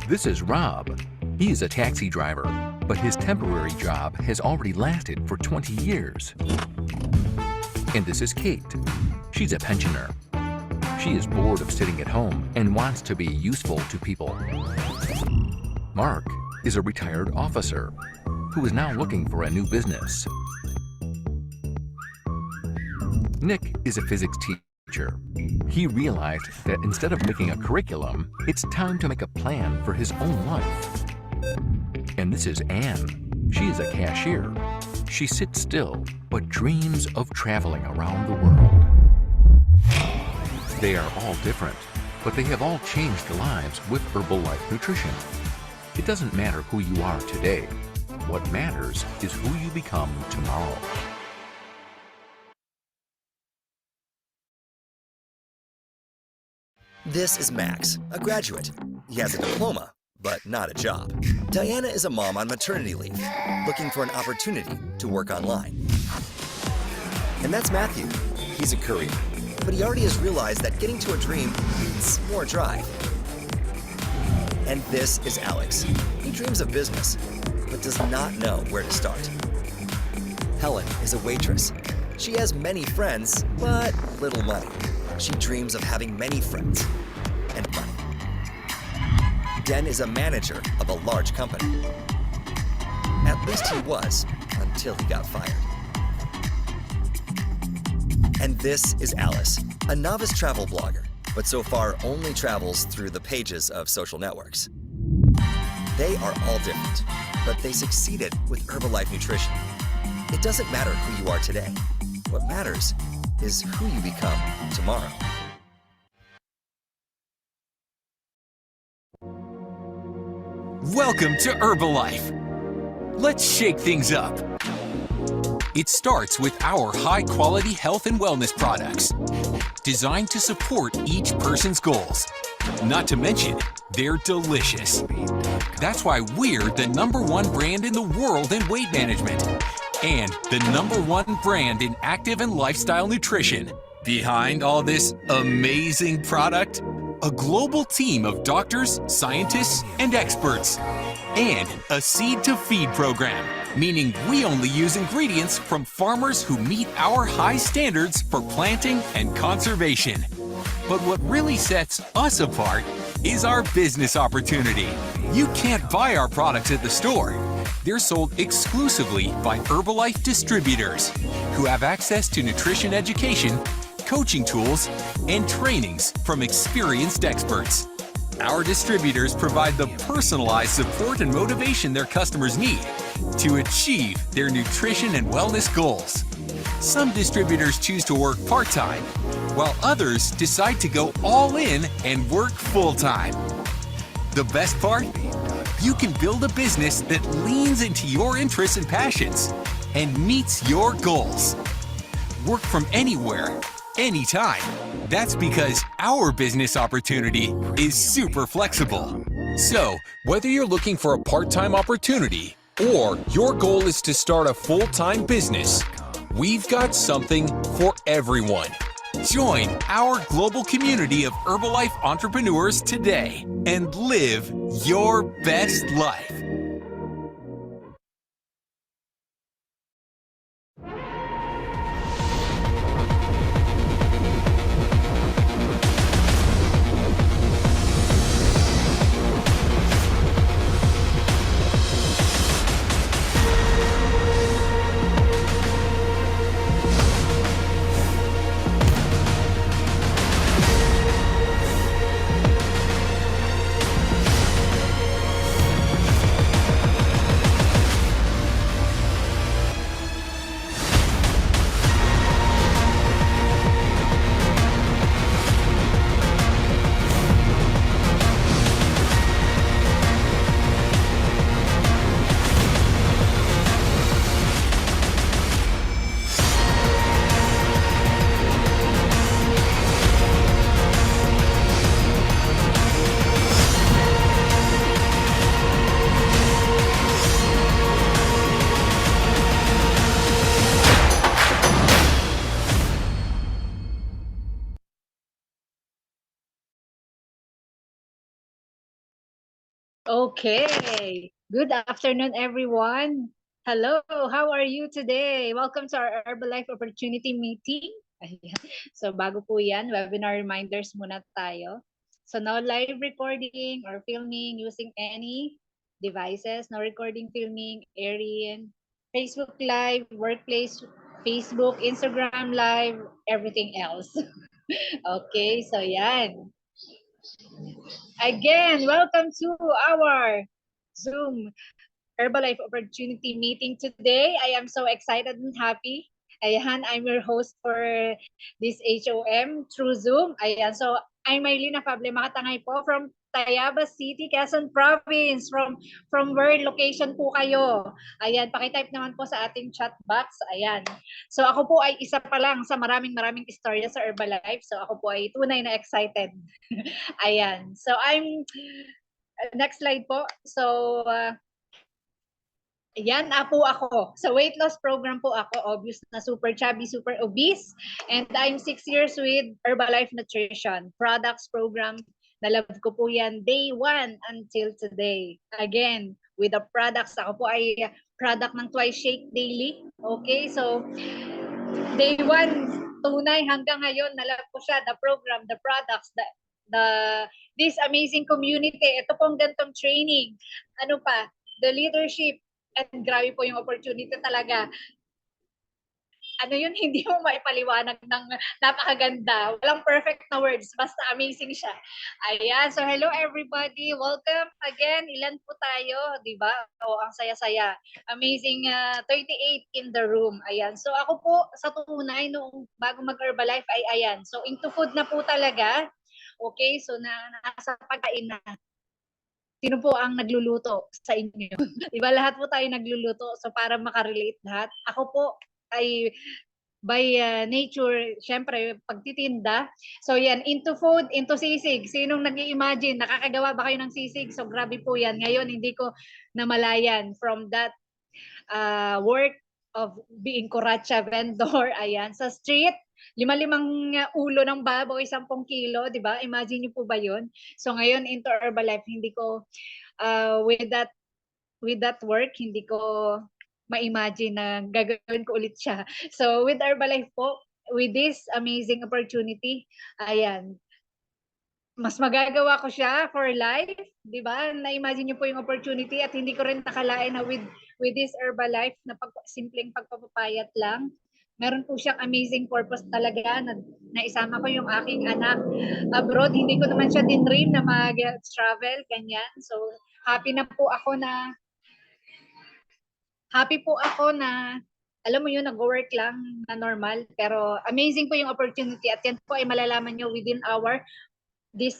This is Rob. He is a taxi driver, but his temporary job has already lasted for 20 years. And this is Kate. She's a pensioner. She is bored of sitting at home and wants to be useful to people. Mark is a retired officer who is now looking for a new business. Nick is a physics teacher. He realized that instead of making a curriculum, it's time to make a plan for his own life. And this is Anne. She is a cashier. She sits still, but dreams of traveling around the world. They are all different, but they have all changed lives with Herbalife Nutrition. It doesn't matter who you are today. What matters is who you become tomorrow. This is Max, a graduate. He has a diploma, but not a job. Diana is a mom on maternity leave, looking for an opportunity to work online. And that's Matthew. He's a courier, but he already has realized that getting to a dream needs more drive. And this is Alex. He dreams of business, but does not know where to start. Helen is a waitress. She has many friends, but little money. She dreams of having many friends and money. Den is a manager of a large company. At least he was, until he got fired. And this is Alice, a novice travel blogger, but so far only travels through the pages of social networks. They are all different, but they succeeded with Herbalife Nutrition. It doesn't matter who you are today. What matters is who you become tomorrow. Welcome to Herbalife. Let's shake things up. It starts with our high-quality health and wellness products, designed to support each person's goals. Not to mention, they're delicious. That's why we're the #1 brand in the world in weight management and the #1 brand in active and lifestyle nutrition. Behind all this amazing product, a global team of doctors, scientists, and experts, and a seed-to-feed program, meaning we only use ingredients from farmers who meet our high standards for planting and conservation. But what really sets us apart is our business opportunity. You can't buy our products at the store. They're sold exclusively by Herbalife distributors who have access to nutrition education, coaching tools, and trainings from experienced experts. Our distributors provide the personalized support and motivation their customers need to achieve their nutrition and wellness goals. Some distributors choose to work part-time, while others decide to go all in and work full-time. The best part? You can build a business that leans into your interests and passions and meets your goals. Work from anywhere, anytime. That's because our business opportunity is super flexible. So, whether you're looking for a part-time opportunity or your goal is to start a full-time business, we've got something for everyone. Join our global community of Herbalife entrepreneurs today and live your best life. Okay. Good afternoon, everyone. Hello, how are you today? Welcome to our Herbalife Opportunity Meeting. Ayan. So, bago po yan, webinar reminders muna tayo. So, no live recording or filming using any devices. No recording, filming, airing, Facebook Live, Workplace, Facebook, Instagram Live, everything else. Okay, so yan. Again, welcome to our Zoom Herbalife Opportunity Meeting today. I am so excited and happy. Ayan, I'm your host for this HOM through Zoom. Ayan, so I'm Maylina Pable Makatangay po from Tayabas City, Quezon Province. From where location po kayo? Ayan, pakitype naman po sa ating chat box. Ayan. So ako po ay isa pa lang sa maraming istorya sa Herbalife. So ako po ay tunay na excited. Ayan. So next slide po. So yan po ako. Sa weight loss program po ako. Obvious na super chubby, super obese. And I'm 6 years with Herbalife Nutrition. Products program. Na-love ko po yan day 1 until today. Again, with the products. Ako po ay product ng Twice Shake Daily. Okay, so day 1, tunay hanggang ngayon, na-love ko siya. The program, the products, this amazing community. Ito pong gantong training. Ano pa? The leadership. And grabe po yung opportunity talaga. Ano yun, hindi mo maipaliwanag ng napakaganda. Walang perfect na words, basta amazing siya. Ayan, so hello everybody. Welcome again. Ilan po tayo, di ba? O, ang saya-saya. Amazing 38 in the room. Ayan, so ako po sa tunay, noong bago mag-Herbalife ay ayan. So into food na po talaga. Okay, so nasa pagkain na. Sino po ang nagluluto sa inyo? Diba lahat po tayo nagluluto, so para makarelate lahat. Ako po ay by nature, syempre pagtitinda. So yan, into food, into sisig. Sinong nag-i-imagine, nakakagawa ba kayo ng sisig? So grabe po yan. Ngayon hindi ko namalayan from that work of being kuratsa vendor. Ayan, sa street, 5 ulo ng baboy, 10 kilo, di ba? Imagine niyo po ba yun? So ngayon, into Herbalife, hindi ko, with that work, hindi ko ma-imagine na gagawin ko ulit siya. So with Herbalife po, with this amazing opportunity, ayan, mas magagawa ko siya for life, di ba? Na-imagine niyo po yung opportunity at hindi ko rin nakalain na with this Herbalife na simpleng pagpapapayat lang, meron po siyang amazing purpose talaga na isama ko yung aking anak abroad. Hindi ko naman siya din-dream na mag-travel, ganyan. So, happy po ako na, alam mo yun, nag-work lang na normal. Pero amazing po yung opportunity at yan po ay malalaman nyo within this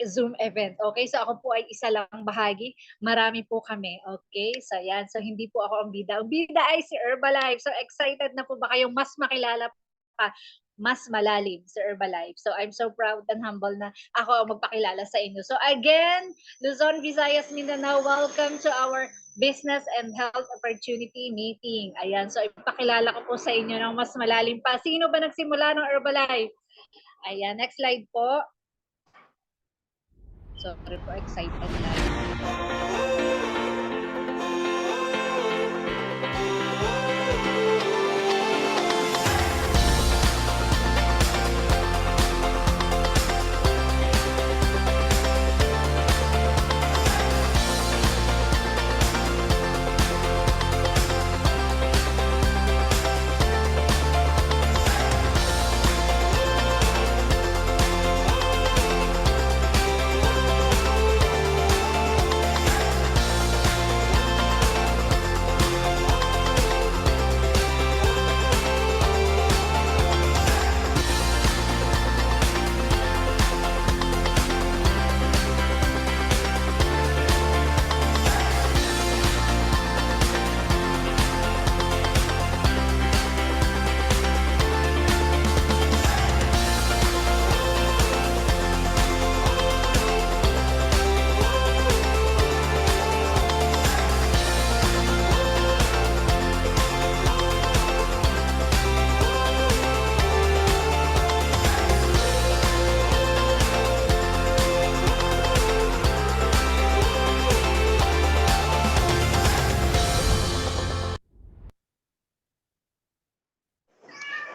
Zoom event. Okay, so ako po ay isa lang bahagi. Marami po kami. Okay, so yan. So hindi po ako ang bida. Ang bida ay si Herbalife. So excited na po ba kayong mas makilala pa, mas malalim si Herbalife? So I'm so proud and humble na ako ang magpakilala sa inyo. So again, Luzon, Visayas, Mindanao, welcome to our Business and Health Opportunity Meeting. Ayan, so ipakilala ko po sa inyo ng mas malalim pa. Sino ba nagsimula ng Herbalife? Ayan, next slide po. Sorry po, excited na.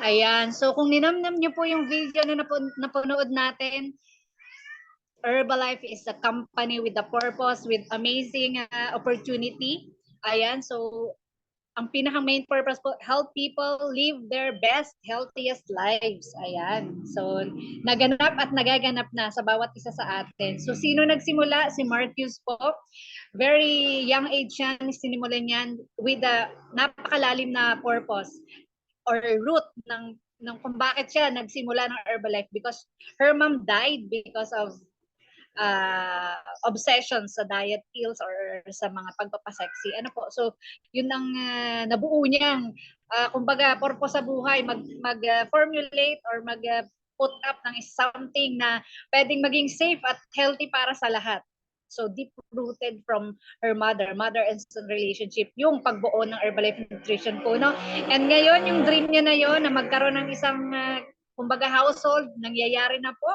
Ayan. So kung ninamnam niyo po yung video na napanood natin, Herbalife is a company with a purpose, with amazing opportunity. Ayan. So ang pinaka main purpose po, help people live their best, healthiest lives. Ayan. So, naganap at nagaganap na sa bawat isa sa atin. So, sino nagsimula? Si Marcus po. Very young age yan, sinimulan yan with a napakalalim na purpose or root ng kung bakit siya nagsimula ng Herbalife, because her mom died because of obsession sa diet pills or sa mga pagpapasexy. Ano po? So, yun ang nabuo niyang kumbaga purpose sa buhay, mag-formulate or put up ng something na pwedeng maging safe at healthy para sa lahat. So, deep-rooted from her mother and son relationship, yung pagbuo ng Herbalife Nutrition po, no? And ngayon, yung dream niya na yon na magkaroon ng isang kumbaga household, nangyayari na po,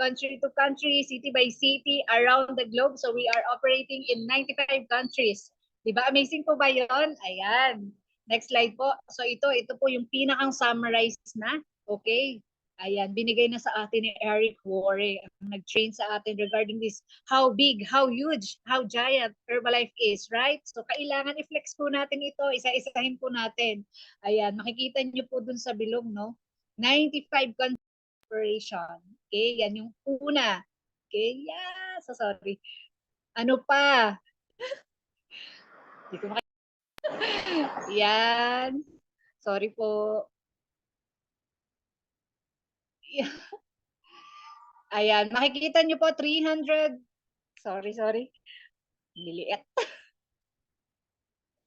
country to country, city by city, around the globe. So we are operating in 95 countries. Diba? Amazing po ba yun? Ayan. Next slide po. So ito po yung pinakang summarized na. Okay. Ayan, binigay na sa atin ni Eric Worre, ang nag-train sa atin regarding this, how big, how huge, how giant Herbalife is, right? So kailangan i-flex po natin ito, isa-isahin po natin. Ayan, makikita niyo po dun sa bilog, no? 95 countries operation. Okay, yan yung una. Okay, yeah, so sorry. Ano pa? Hindi ko yan. Sorry po. Ayan, makikita nyo po 300. Sorry. Liliit.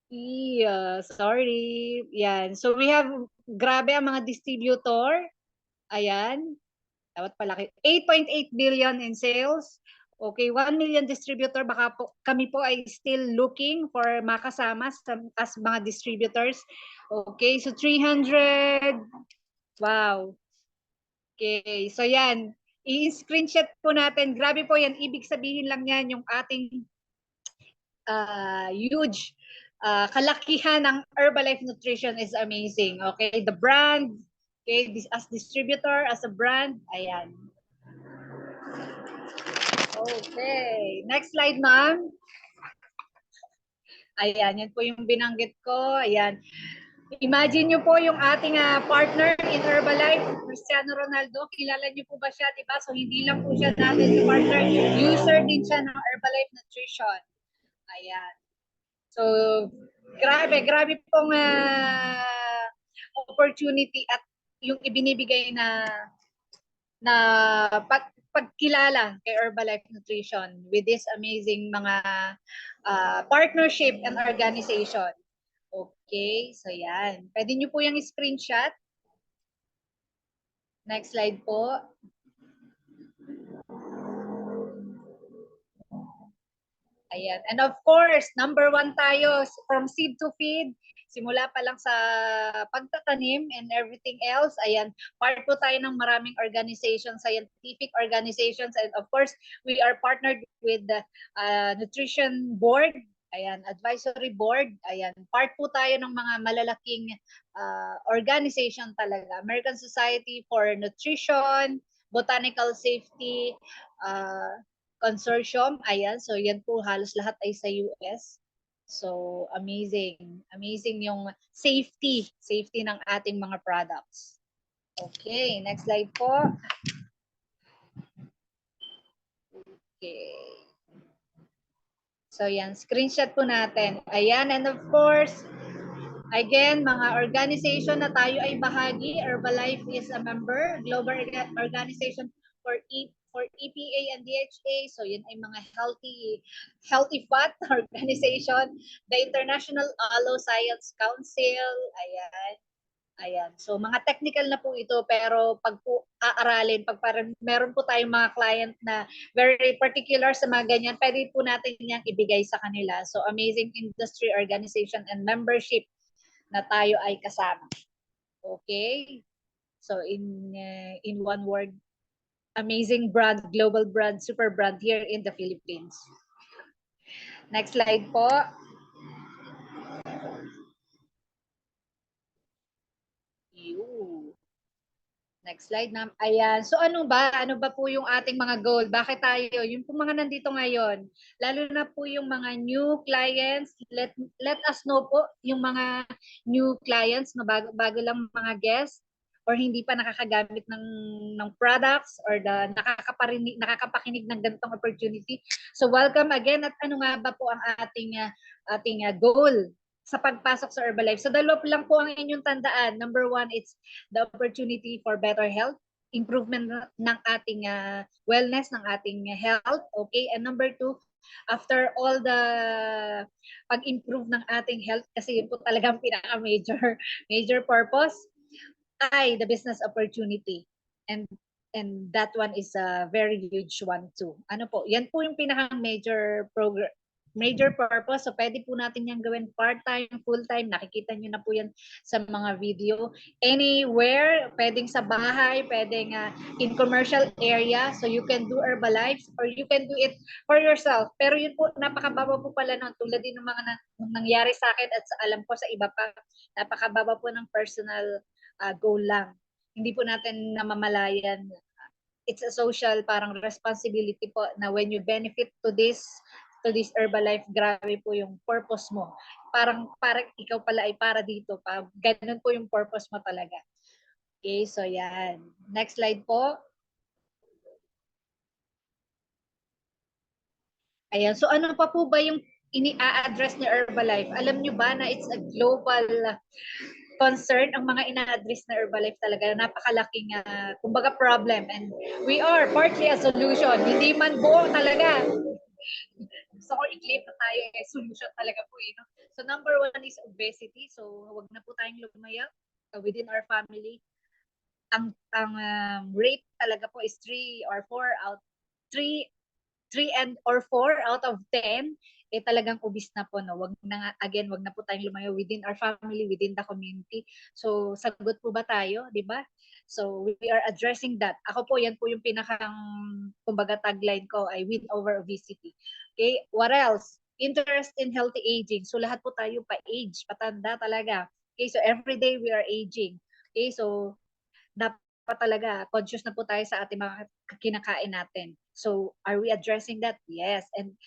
Yeah, sorry. Yan. So we have, grabe ang mga distributor. Ayan. Dapat palaki. 8.8 billion in sales. Okay, 1 million distributor. Baka po, kami po ay still looking for makasama as mga distributors. Okay, so 300. Wow. Okay, so yan. I-screenshot po natin. Grabe po yan. Ibig sabihin lang yan yung ating huge kalakihan ng Herbalife Nutrition is amazing. Okay, the brand, okay, as distributor, as a brand, ayan. Okay, next slide, ma'am. Ayan, yan po yung binanggit ko. Ayan. Imagine nyo po yung ating partner in Herbalife, Cristiano Ronaldo. Kilala nyo po ba siya, diba? So, hindi lang po siya natin partner. User din siya ng Herbalife Nutrition. Ayan. So, grabe pong opportunity at yung ibinibigay na pagkilala kay Herbalife Nutrition with this amazing mga partnership and organization. Okay, so yan. Pwede nyo po yung screenshot. Next slide po. Ayan. And of course, number 1 tayo from seed to feed. Simula pa lang sa pagtatanim and everything else. Ayan, part po tayo ng maraming organizations, scientific organizations, and of course, we are partnered with the Nutrition Board. Ayan, advisory board. Ayan, part po tayo ng mga malalaking organization talaga. American Society for Nutrition, Botanical Safety Consortium. Ayan, so yan po halos lahat ay sa US. So, amazing. Amazing yung safety ng ating mga products. Okay, next slide po. Okay. So, yan. Screenshot po natin. Ayan, and of course, again, mga organization na tayo ay bahagi. Herbalife is a member, global organization for EPA and DHA. So yun ay mga healthy fat organization. The International Aloe Science Council. Ayan. So mga technical na po ito, pero pag po aaralin, meron po tayong mga client na very particular sa mga ganyan, pwede po natin yan ibigay sa kanila. So amazing industry organization and membership na tayo ay kasama. Okay? So in one word, amazing brand, global brand, super brand here in the Philippines. Next slide po. Next slide, ma'am. Ayan. So ano ba? Ano ba po yung ating mga goal? Bakit tayo? Yung po mga nandito ngayon, lalo na po yung mga new clients, let us know po yung mga new clients na bago lang mga guests or hindi pa nakakagamit ng products or nakakapakinig ng ganitong opportunity. So welcome again at ano nga ba po ang ating goal sa pagpasok sa Herbalife. So dalawa lang po ang inyong tandaan. Number one, it's the opportunity for better health, improvement ng ating wellness, ng ating health, okay? And number two, after all the pag-improve ng ating health, kasi yun po talagang major purpose, ay the business opportunity. And that one is a very huge one too. Ano po, yan po yung pinakang major purpose. So, pwede po natin yan gawin part-time, full-time. Nakikita nyo na po yan sa mga video. Anywhere, pwedeng sa bahay, pwedeng in commercial area. So, you can do Herbalife or you can do it for yourself. Pero yun po, napakababa po pala nun. Tulad din ng mga nangyari sa akin at alam ko sa iba pa, napakababa po ng personal goal lang. Hindi po natin namamalayan. It's a social parang responsibility po na when you benefit to this Herbalife, grabe po yung purpose mo. Parang ikaw pala ay para dito. Ganun po yung purpose mo talaga. Okay, so yan. Next slide po. Ayan, so ano pa po ba yung ini-address ni Herbalife? Alam nyo ba na it's a global concern ang mga ina-address na Herbalife talaga, napakalaking kumbaga problem, and we are partly a solution, hindi man buo talaga. Gusto ko i-claim na tayo solution talaga po no? So number one is obesity, so wag na po tayong lumayak within our family. Ang rate talaga po is 3 or 4 out 3 and or 4 out of 10 talagang obese na po, no? Wag na po tayong lumayo within our family, within the community. So sagot po ba tayo, di ba? So we are addressing that. Ako po, yan po yung pinakang kumbaga tagline ko ay win over obesity. Okay, what else? Interest in healthy aging. So lahat po tayo pa-age, patanda talaga. Okay, so every day we are aging. Okay, so dapat talaga conscious na po tayo sa ating mga kinakain natin. So, are we addressing that? Yes. And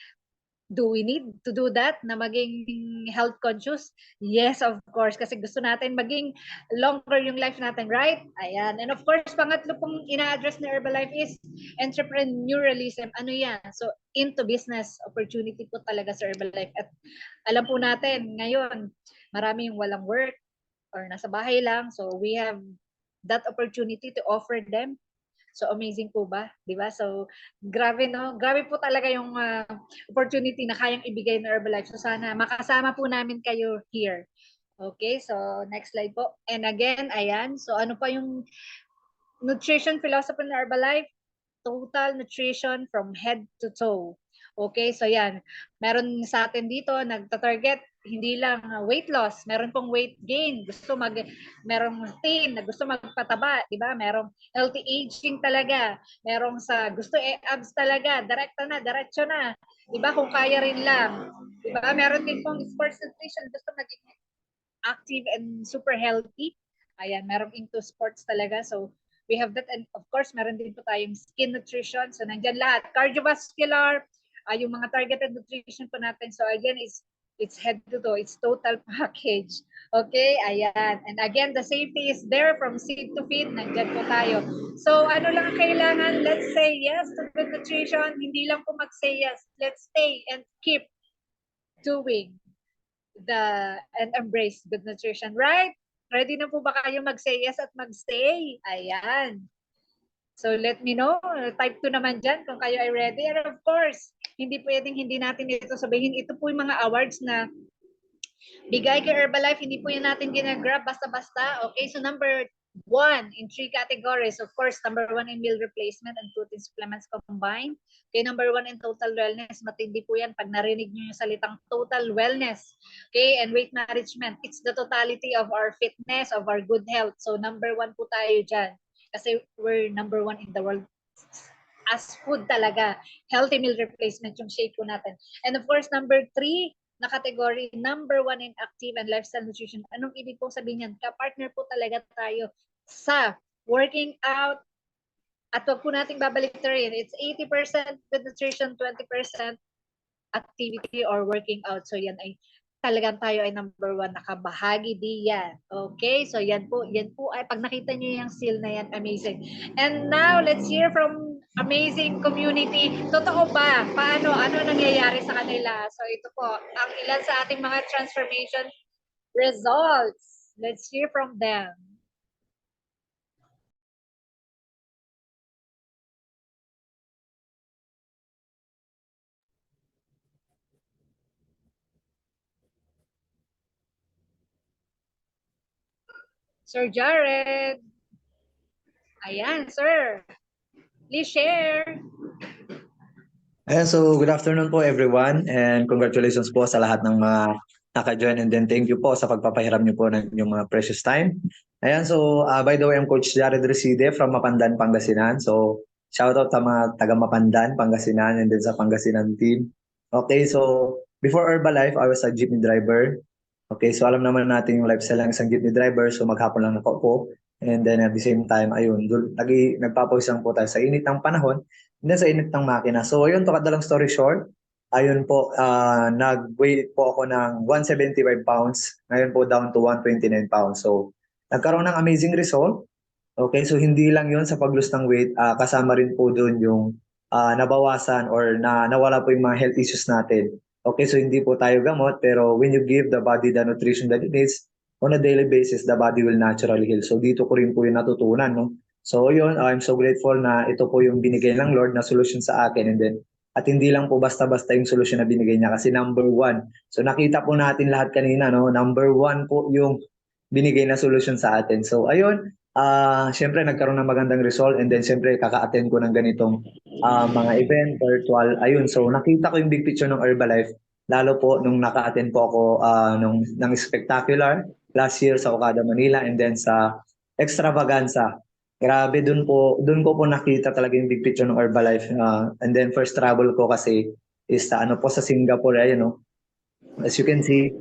do we need to do that na maging health conscious? Yes, of course. Kasi gusto natin maging longer yung life natin, right? Ayan. And of course, pangatlo pong ina-address na Herbalife is entrepreneurialism. Ano yan? So, into business opportunity po talaga sa Herbalife. At alam po natin, ngayon, marami yung walang work or nasa bahay lang. So, we have that opportunity to offer them. So amazing po ba? 'Di ba? So grabe no. Grabe po talaga yung opportunity na kayang ibigay ng Herbalife. So sana makasama po namin kayo here. Okay, so next slide po. And again, ayan. So ano pa yung nutrition philosophy ng Herbalife? Total nutrition from head to toe. Okay, so yan. Meron sa atin dito nagta-target hindi lang weight loss, meron pong weight gain, merong teen na gusto magpataba, 'di ba? Merong healthy aging talaga, merong sa gusto abs talaga, diretso na. 'Di ba? Kung kaya rin lang. 'Di ba? Meron din pong sports nutrition, gusto maging active and super healthy. Ayan, merong into sports talaga. So we have that, and of course meron din po tayong skin nutrition. So nandiyan lahat, cardiovascular, yung mga targeted nutrition po natin. So again, it's head to toe, it's total package. Okay, ayan. And again, the safety is there from seed to feed. Nandiyan po tayo. So ano lang kailangan? Let's say yes to good nutrition. Hindi lang po mag-say yes. Let's stay and keep doing and embrace good nutrition, right? Ready na po ba kayo mag-say yes at mag-stay? Ayan. So let me know. Type 2 naman dyan kung kayo ay ready. And of course, hindi pwedeng hindi natin ito sabihin. Ito po yung mga awards na bigay kay Herbalife. Hindi po yan natin ginagrab basta-basta. Okay, so number 1 in 3 categories. Of course, number 1 in meal replacement and protein supplements combined. Okay, number 1 in total wellness. Matindi po yan pag narinig nyo yung salitang total wellness. Okay, and weight management. It's the totality of our fitness, of our good health. So number 1 po tayo dyan. Kasi we're number 1 in the world as food talaga. Healthy meal replacement yung shake po natin. And of course, number 3 na category, number 1 in active and lifestyle nutrition. Anong ibig pong sabihin yan? Ka-partner po talaga tayo sa working out, at wag po nating babalik rin. It's 80% with nutrition, 20% activity or working out. So yan ay talagang tayo ay number 1 nakabahagi diyan. Okay, so yan po ay pag nakita niyo yung seal na yan, amazing. And now let's hear from amazing community. Totoo ba? Paano? Ano nangyayari sa kanila? So ito po ang ilan sa ating mga transformation results. Let's hear from them. Sir Jared. Ayan, sir. Please share. Ayan, so good afternoon po everyone and congratulations po sa lahat ng mga naka-join and then thank you po sa pagpapahiram niyo po ng inyong mga precious time. Ayan, so by the way, I'm Coach Jared Reside from Mapandan, Pangasinan. So shout out sa mga taga Mapandan, Pangasinan and then sa Pangasinan team. Okay, so before Herbalife, I was a jeepney driver. Okay, so alam naman natin yung lifestyle ng isang jeepney driver, so maghapon lang nakaupo. And then at the same time, ayun, lagi nagpapawisang po tayo sa init ng panahon, and then sa init ng makina. So ayun, to cut the long story short, ayun po, nag-weight po ako ng 175 pounds, ngayon po down to 129 pounds. So nagkaroon ng amazing result. Okay, so hindi lang yun sa pag-lose ng weight, kasama rin po doon yung nabawasan or nawala po yung mga health issues natin. Okay, so hindi po tayo gamot, pero when you give the body the nutrition that it needs, on a daily basis, the body will naturally heal. So dito ko rin po yung natutunan, no? So yun, I'm so grateful na ito po yung binigay ng Lord na solution sa akin. And then, at hindi lang po basta-basta yung solution na binigay niya kasi number 1. So nakita po natin lahat kanina, no? Number 1 po yung binigay na solution sa atin. So ayun, syempre nagkaroon ng magandang result and then syempre kaka-attend ko ng ganitong mga event, virtual. Ayun, so nakita ko yung big picture ng Herbalife, lalo po nung naka-attend po ako ng Spectacular last year sa Okada, Manila and then sa Extravaganza. Grabe, dun ko po nakita talaga yung big picture ng Herbalife. And then first travel ko kasi is sa sa Singapore, ayun, no? As you can see,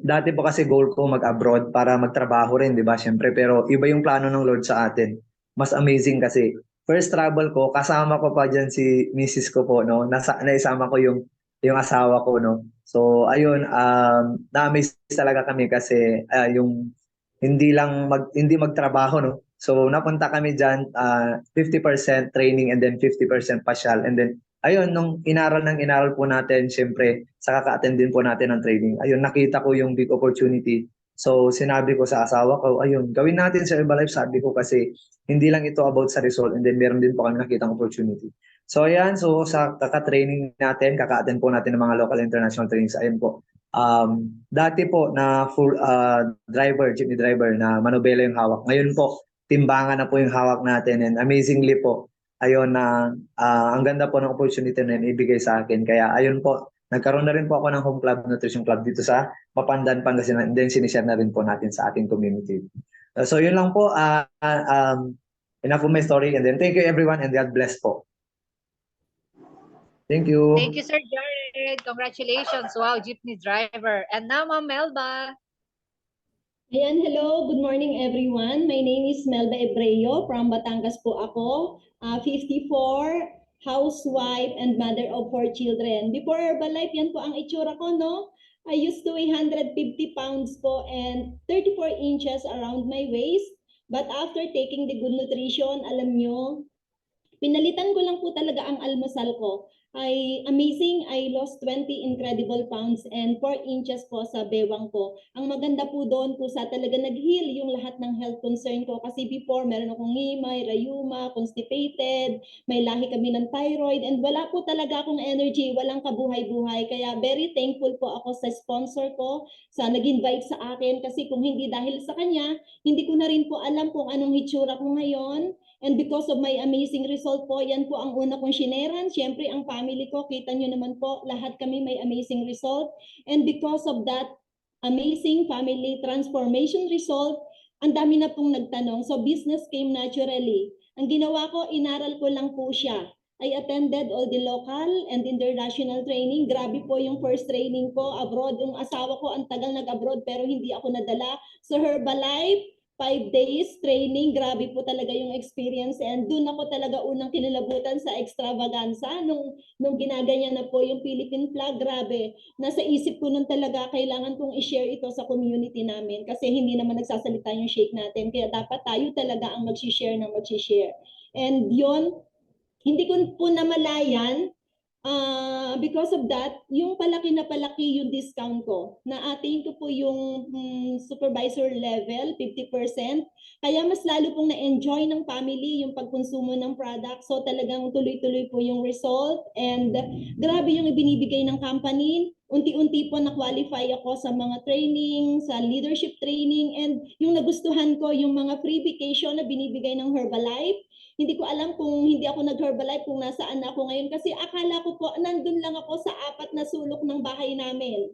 dati po kasi goal ko mag-abroad para magtrabaho rin, di ba? Siyempre, pero iba yung plano ng Lord sa atin. Mas amazing kasi first travel ko, kasama ko pa dyan si Mrs. ko po, no? Naisama ko yung asawa ko, no? So, ayun, na-amaze talaga kami kasi yung hindi magtrabaho, no? So, napunta kami dyan, 50% training and then 50% pasyal. And then, ayun, nung inaral po natin, syempre, sa kaka-attend din po natin ng training, ayun, nakita ko yung big opportunity. So, sinabi ko sa asawa ko, ayun, gawin natin sa Herbalife, sabi ko kasi, hindi lang ito about sa result and then meron din po kami nakitang opportunity. So, ayan, so sa kaka-training natin, kaka-attend po natin ng mga local international trainings, ayun po. Dati po na full jeepney driver na manobela yung hawak. Ngayon po, timbangan na po yung hawak natin and amazingly po, ayun na ang ganda po ng opportunity na ibigay sa akin. Kaya ayun po, nagkaroon na rin po ako ng home club, nutrition club dito sa Mapandan, Pangasinan and then sinishare na rin po natin sa ating community. So yun lang po, enough of my story and then thank you everyone and God bless po. Thank you. Thank you, Sir Jared. Congratulations. Wow, jeepney driver. And now, Ma'am Melba. Ayan, hello. Good morning, everyone. My name is Melba Ebreo from Batangas po ako. 54, housewife, and mother of 4 children. Before Herbalife, yan po ang itsura ko, no? I used to weigh 150 pounds po and 34 inches around my waist. But after taking the good nutrition, alam nyo, pinalitan ko lang po talaga ang almusal ko. Amazing, I lost 20 incredible pounds and 4 inches po sa bewang ko. Ang maganda po doon po sa talaga nag-heal yung lahat ng health concern ko. Kasi before, meron akong himay, rayuma, constipated, may lahi kami ng thyroid, and wala po talaga akong energy, walang kabuhay-buhay. Kaya very thankful po ako sa sponsor ko, sa nag-invite sa akin. Kasi kung hindi dahil sa kanya, hindi ko na rin po alam kung anong hitsura ko ngayon. And because of my amazing result po, yan po ang una kong shineran. Siyempre, ang family ko, kita nyo naman po, lahat kami may amazing result. And because of that amazing family transformation result, ang dami na pong nagtanong. So business came naturally. Ang ginawa ko, inaral ko lang po siya. I attended all the local and international training. Grabe po yung first training ko abroad. Yung asawa ko, ang tagal nag-abroad pero hindi ako nadala. So Herbalife, 5 days training, grabe po talaga yung experience and doon ako talaga unang kinalabutan sa extravaganza nung ginaganyan na po yung Philippine flag, grabe. Nasa isip ko nun talaga kailangan kong i-share ito sa community namin kasi hindi naman nagsasalita yung shake natin kaya dapat tayo talaga ang mag-share ng mag-share. And yon hindi ko po namalayan. Because of that, yung palaki yung discount ko. Na-attain ko po yung supervisor level, 50%. Kaya mas lalo pong na-enjoy ng family yung pagkonsumo ng product. So talagang tuloy-tuloy po yung result. And grabe yung ibinibigay ng company. Unti-unti po na-qualify ako sa mga training, sa leadership training. And yung nagustuhan ko, yung mga free vacation na binibigay ng Herbalife. Hindi ko alam kung hindi ako nag-Herbalife kung nasaan ako ngayon kasi akala ko po nandun lang ako sa 4 na sulok ng bahay namin.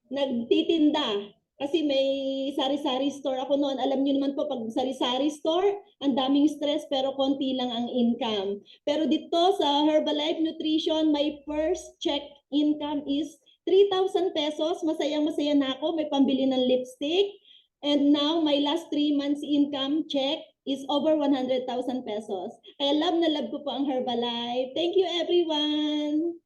Nagtitinda kasi may sari-sari store ako noon. Alam niyo naman po pag sari-sari store, ang daming stress pero konti lang ang income. Pero dito sa Herbalife Nutrition, my first check income is 3,000 pesos. Masayang-masaya na ako. May pambili ng lipstick. And now, my last 3 months income check is over 100,000 pesos. Kaya love na love ko po ang Herbalife. Thank you, everyone.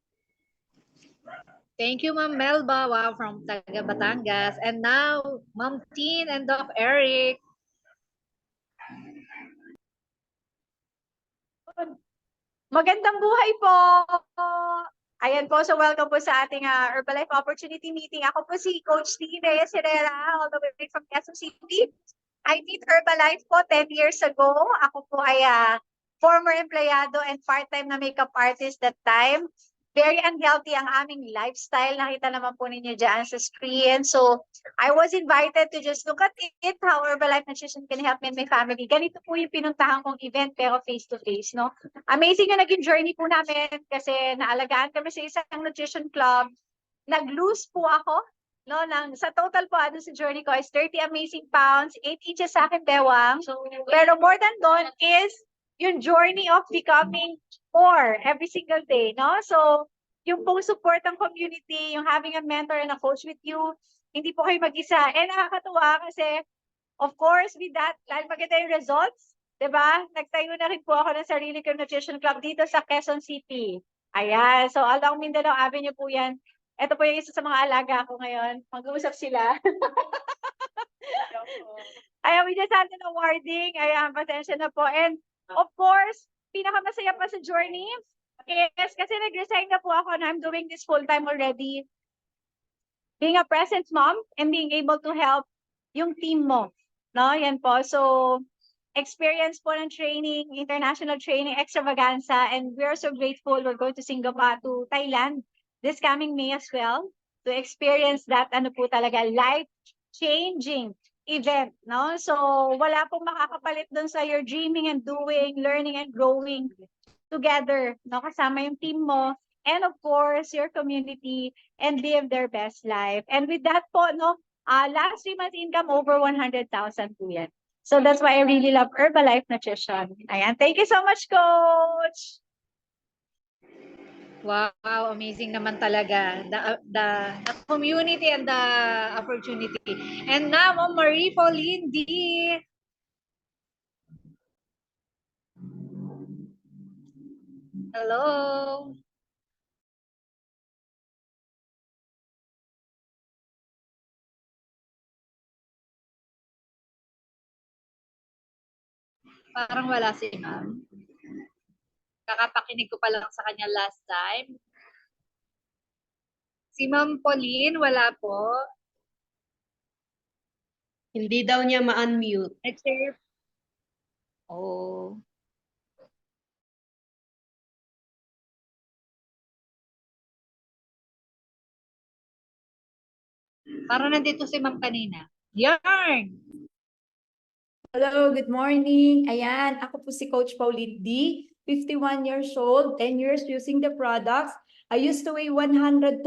Thank you, Ma'am Melba. Wow, from Taga Batangas. And now, Ma'am Tin and Doc Eric. Magandang buhay po! Ayan po, so welcome po sa ating Herbalife Opportunity Meeting. Ako po si Coach T. Reyes Herrera, all the way from Quezon City. I did Herbalife po 10 years ago. Ako po ay former empleyado and part-time na makeup artist that time. Very unhealthy ang aming lifestyle. Nakita naman po ninyo dyan sa screen. So, I was invited to just look at it, how Herbalife Nutrition can help me and my family. Ganito po yung pinuntahan kong event, pero face-to-face, no? Amazing yung naging journey po namin kasi naalagaan kami sa isang nutrition club. Nag-lose po ako, no? Sa total po, sa journey ko is 30 amazing pounds, 8 inches sa akin bewang. Pero more than doon is yung journey of becoming more every single day, no? So, yung pong support ng community, yung having a mentor and a coach with you, hindi po kayo mag-isa. And nakakatuwa kasi, of course, with that, dahil maganda yung results, diba? Nagtayo na rin po ako ng sarili kong nutrition club dito sa Quezon City. Ayan. So, along Mindanao Avenue po yan. Ito po yung isa sa mga alaga ko ngayon. Mag-uusap sila. Ayan, we just had an awarding. Ayan, pasensya na po. And, of course, pinakamasaya pa sa journey is kasi nag-resign na po ako na I'm doing this full-time already. Being a present mom and being able to help yung team mo. No, yan po. So, experience po ng training, international training, extravaganza, and we're so grateful. We're going to Singapore, to Thailand this coming May as well to experience that po talaga life-changing event, no? So, wala pong makakapalit dun sa your dreaming and doing, learning and growing together, no? Kasama yung team mo, and of course, your community, and live their best life. And with that po, no, last 3 months income, over 100,000 po yan. So, that's why I really love Herbalife Nutrition. Ayan, thank you so much, Coach! Wow, amazing naman talaga. The community and the opportunity. And now, Ma'am Marie Pauline D. Hello. Parang wala si Ma'am. Kakapakinig ko pa lang sa kanya last time. Si Ma'am Pauline, wala po. Hindi daw niya ma-unmute. Nag-share. Oh. Parang nandito si Ma'am kanina. Yarn! Hello, good morning. Ayan, ako po si Coach Pauline D, 51 years old, 10 years using the products. I used to weigh 134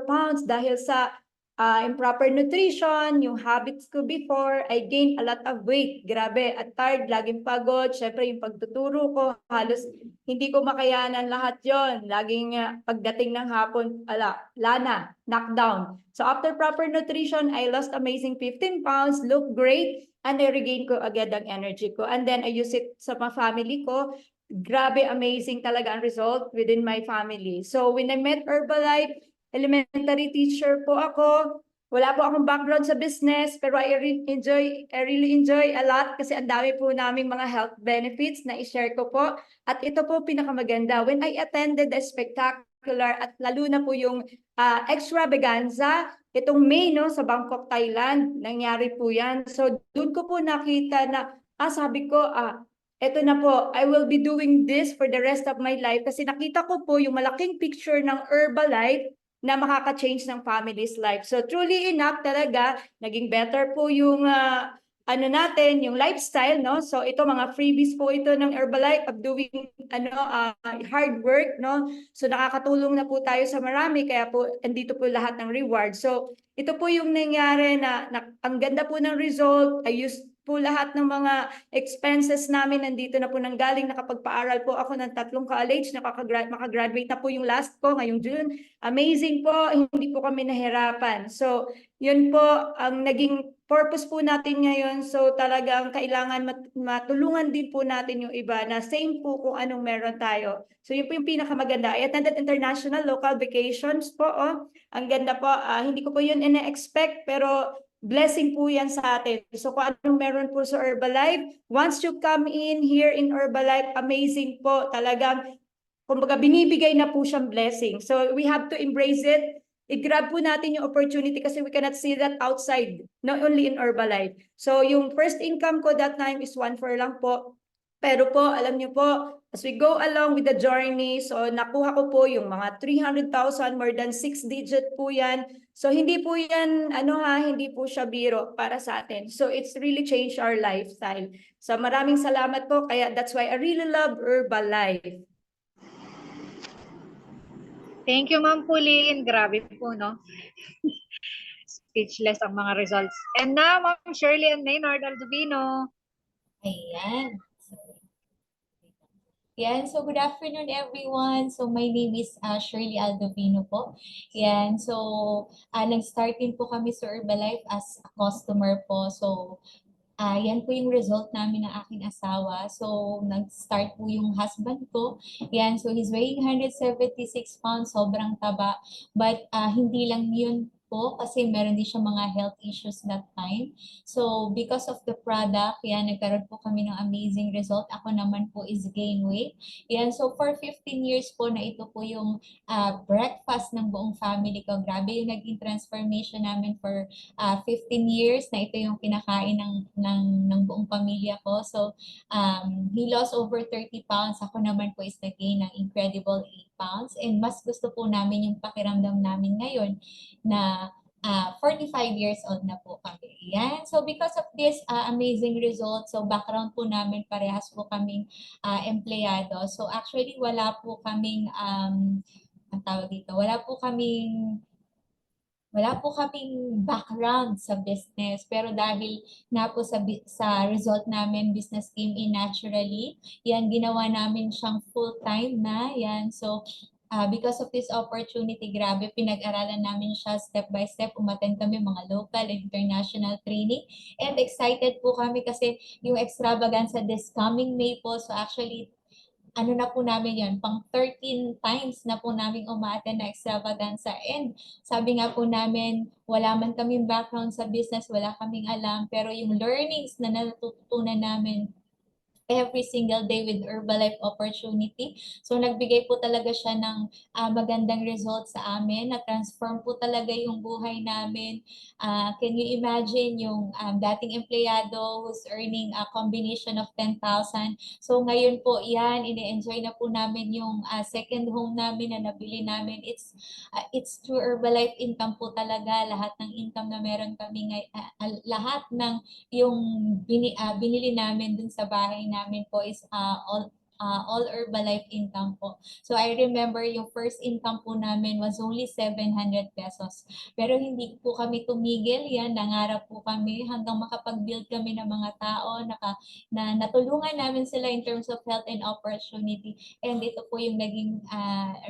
pounds dahil sa improper nutrition, yung habits ko before, I gained a lot of weight. Grabe, at tired, laging pagod. Syempre, yung pagtuturo ko, halos hindi ko makayanan lahat yon. Laging pagdating ng hapon, lana, knockdown. So after proper nutrition, I lost amazing 15 pounds, look great, and I regain ko agad ang energy ko. And then I use it sa mga family ko. Grabe, amazing talaga ang result within my family. So when I met Herbalife, elementary teacher po ako. Wala po akong background sa business, pero I really enjoy a lot kasi ang dami po naming mga health benefits na i-share ko po. At ito po pinakamaganda. When I attended the spectacular at lalo na po yung extravaganza, itong May no, sa Bangkok, Thailand, nangyari po yan. So doon ko po nakita na, sabi ko, eto na po, I will be doing this for the rest of my life kasi nakita ko po yung malaking picture ng Herbalife na makaka-change ng family's life. So truly enough talaga, naging better po yung natin, yung lifestyle, no? So ito mga freebies po ito ng Herbalife of doing hard work, no? So nakakatulong na po tayo sa marami kaya po andito po lahat ng reward. So ito po yung nangyari na ang ganda po ng result. I used po lahat ng mga expenses namin nandito na po nanggaling. Nakapagpaaral po ako ng 3 college, makagraduate na po yung last ko ngayong June. Amazing po, hindi po kami nahirapan. So yun po ang naging purpose po natin ngayon. So talagang kailangan matulungan din po natin yung iba na same po kung anong meron tayo. So yun po yung pinakamaganda. I attended international local vacations po. Ang ganda po, hindi ko po yun ina-expect pero blessing po yan sa atin. So kung anong meron po sa Herbalife, once you come in here in Herbalife, amazing po. Talagang, kumbaga, binibigay na po siyang blessing. So we have to embrace it. I-grab po natin yung opportunity kasi we cannot see that outside, not only in Herbalife. So yung first income ko that time is 1/4 lang po. Pero po, alam niyo po, as we go along with the journey, so nakuha ko po yung mga 300,000, more than 6-digit po yan. So hindi po yan, hindi po siya biro para sa atin. So it's really changed our lifestyle. So maraming salamat po, kaya that's why I really love Herbalife. Thank you, Ma'am Pauline. Grabe po, no? Speechless ang mga results. And now, Ma'am Shirley and Maynard Aldovino. Ayan. Yan, so good afternoon everyone. So my name is Shirley Aldovino po. Yan, so nag-start din po kami sa Herbalife as a customer po. So yan po yung result namin ng aking asawa. So nag-start po yung husband ko. Yan, so he's weighing 176 pounds, sobrang taba. But hindi lang yun po kasi meron din siya mga health issues that time. So because of the product, yan, nagkaroon po kami ng amazing result. Ako naman po is gain weight. Yan, so for 15 years po na ito po yung breakfast ng buong family ko. Grabe yung naging transformation namin for 15 years na ito yung kinakain ng buong pamilya ko. So he lost over 30 pounds. Ako naman po is nag-gain ng incredible 8 pounds. And mas gusto po namin yung pakiramdam namin ngayon na 45 years old na po kami. Yan. So because of this amazing result, so background po namin, parehas po kaming empleyado. So actually wala po kaming, ang tawag dito, wala po kaming background sa business, pero dahil na po sa result namin, business came in naturally. Yan, ginawa namin siyang full-time na. Yan, so because of this opportunity, grabe, pinag-aralan namin siya step by step. Umattend kami mga local and international training. And excited po kami kasi yung extravaganza this coming May po. So actually, na po namin yan, pang 13 times na po namin umaattend na extravaganza. And sabi nga po namin, wala man kaming background sa business, wala kaming alam, pero yung learnings na natutunan namin every single day with Herbalife opportunity. So nagbigay po talaga siya ng magandang result sa amin. Na-transform po talaga yung buhay namin. Can you imagine yung dating empleyado who's earning a combination of 10,000. So ngayon po yan, ini-enjoy na po namin yung second home namin na nabili namin. It's through Herbalife income po talaga. Lahat ng income na meron kami, lahat ng yung binili namin dun sa bahay namin po is all all Herbalife income po. So I remember yung first income po namin was only 700 pesos. Pero hindi po kami tumigil yan, nangarap po kami hanggang makapag-build kami ng mga tao na natulungan namin sila in terms of health and opportunity. And ito po yung naging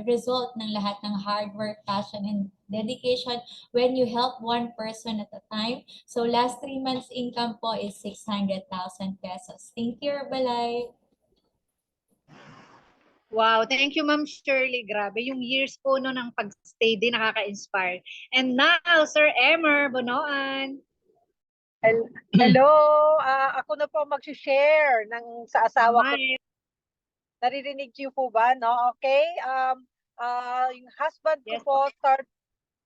result ng lahat ng hard work, passion, and dedication when you help one person at a time. So last 3 months income po is 600,000 pesos. Thank you, Herbalife. Wow, thank you Ma'am Shirley. Grabe, yung years po no ng pag-stay din nakaka-inspire. And now, Sir Emer Bonoan. Hello, ako na po mag-share sa asawa ko. Hi. Naririnig niyo po ba, no? Okay. Yung husband ko Yes. po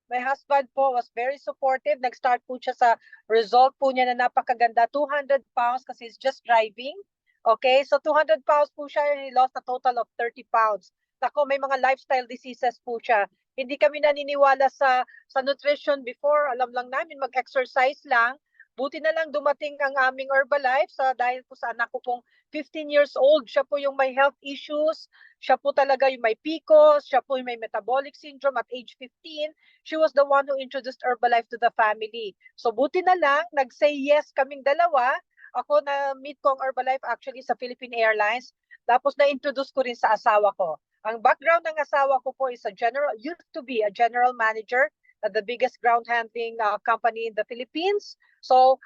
my husband po was very supportive. Nag-start po siya sa result po niya na napakaganda, 200 pounds kasi he's just driving. Okay, so 200 pounds po siya, he lost a total of 30 pounds. Nako, may mga lifestyle diseases po siya. Hindi kami naniniwala sa nutrition before. Alam lang namin mag-exercise lang. Buti na lang dumating ang aming Herbalife dahil po sa anak ko pong 15 years old. Siya po yung may health issues. Siya po talaga yung may PCOS. Siya po yung may metabolic syndrome at age 15. She was the one who introduced Herbalife to the family. So buti na lang, nag-say yes kaming dalawa. Ako na-meet ko ang Herbalife actually sa Philippine Airlines. Tapos na-introduce ko rin sa asawa ko. Ang background ng asawa ko po is used to be a general manager at the biggest ground handling company in the Philippines. So,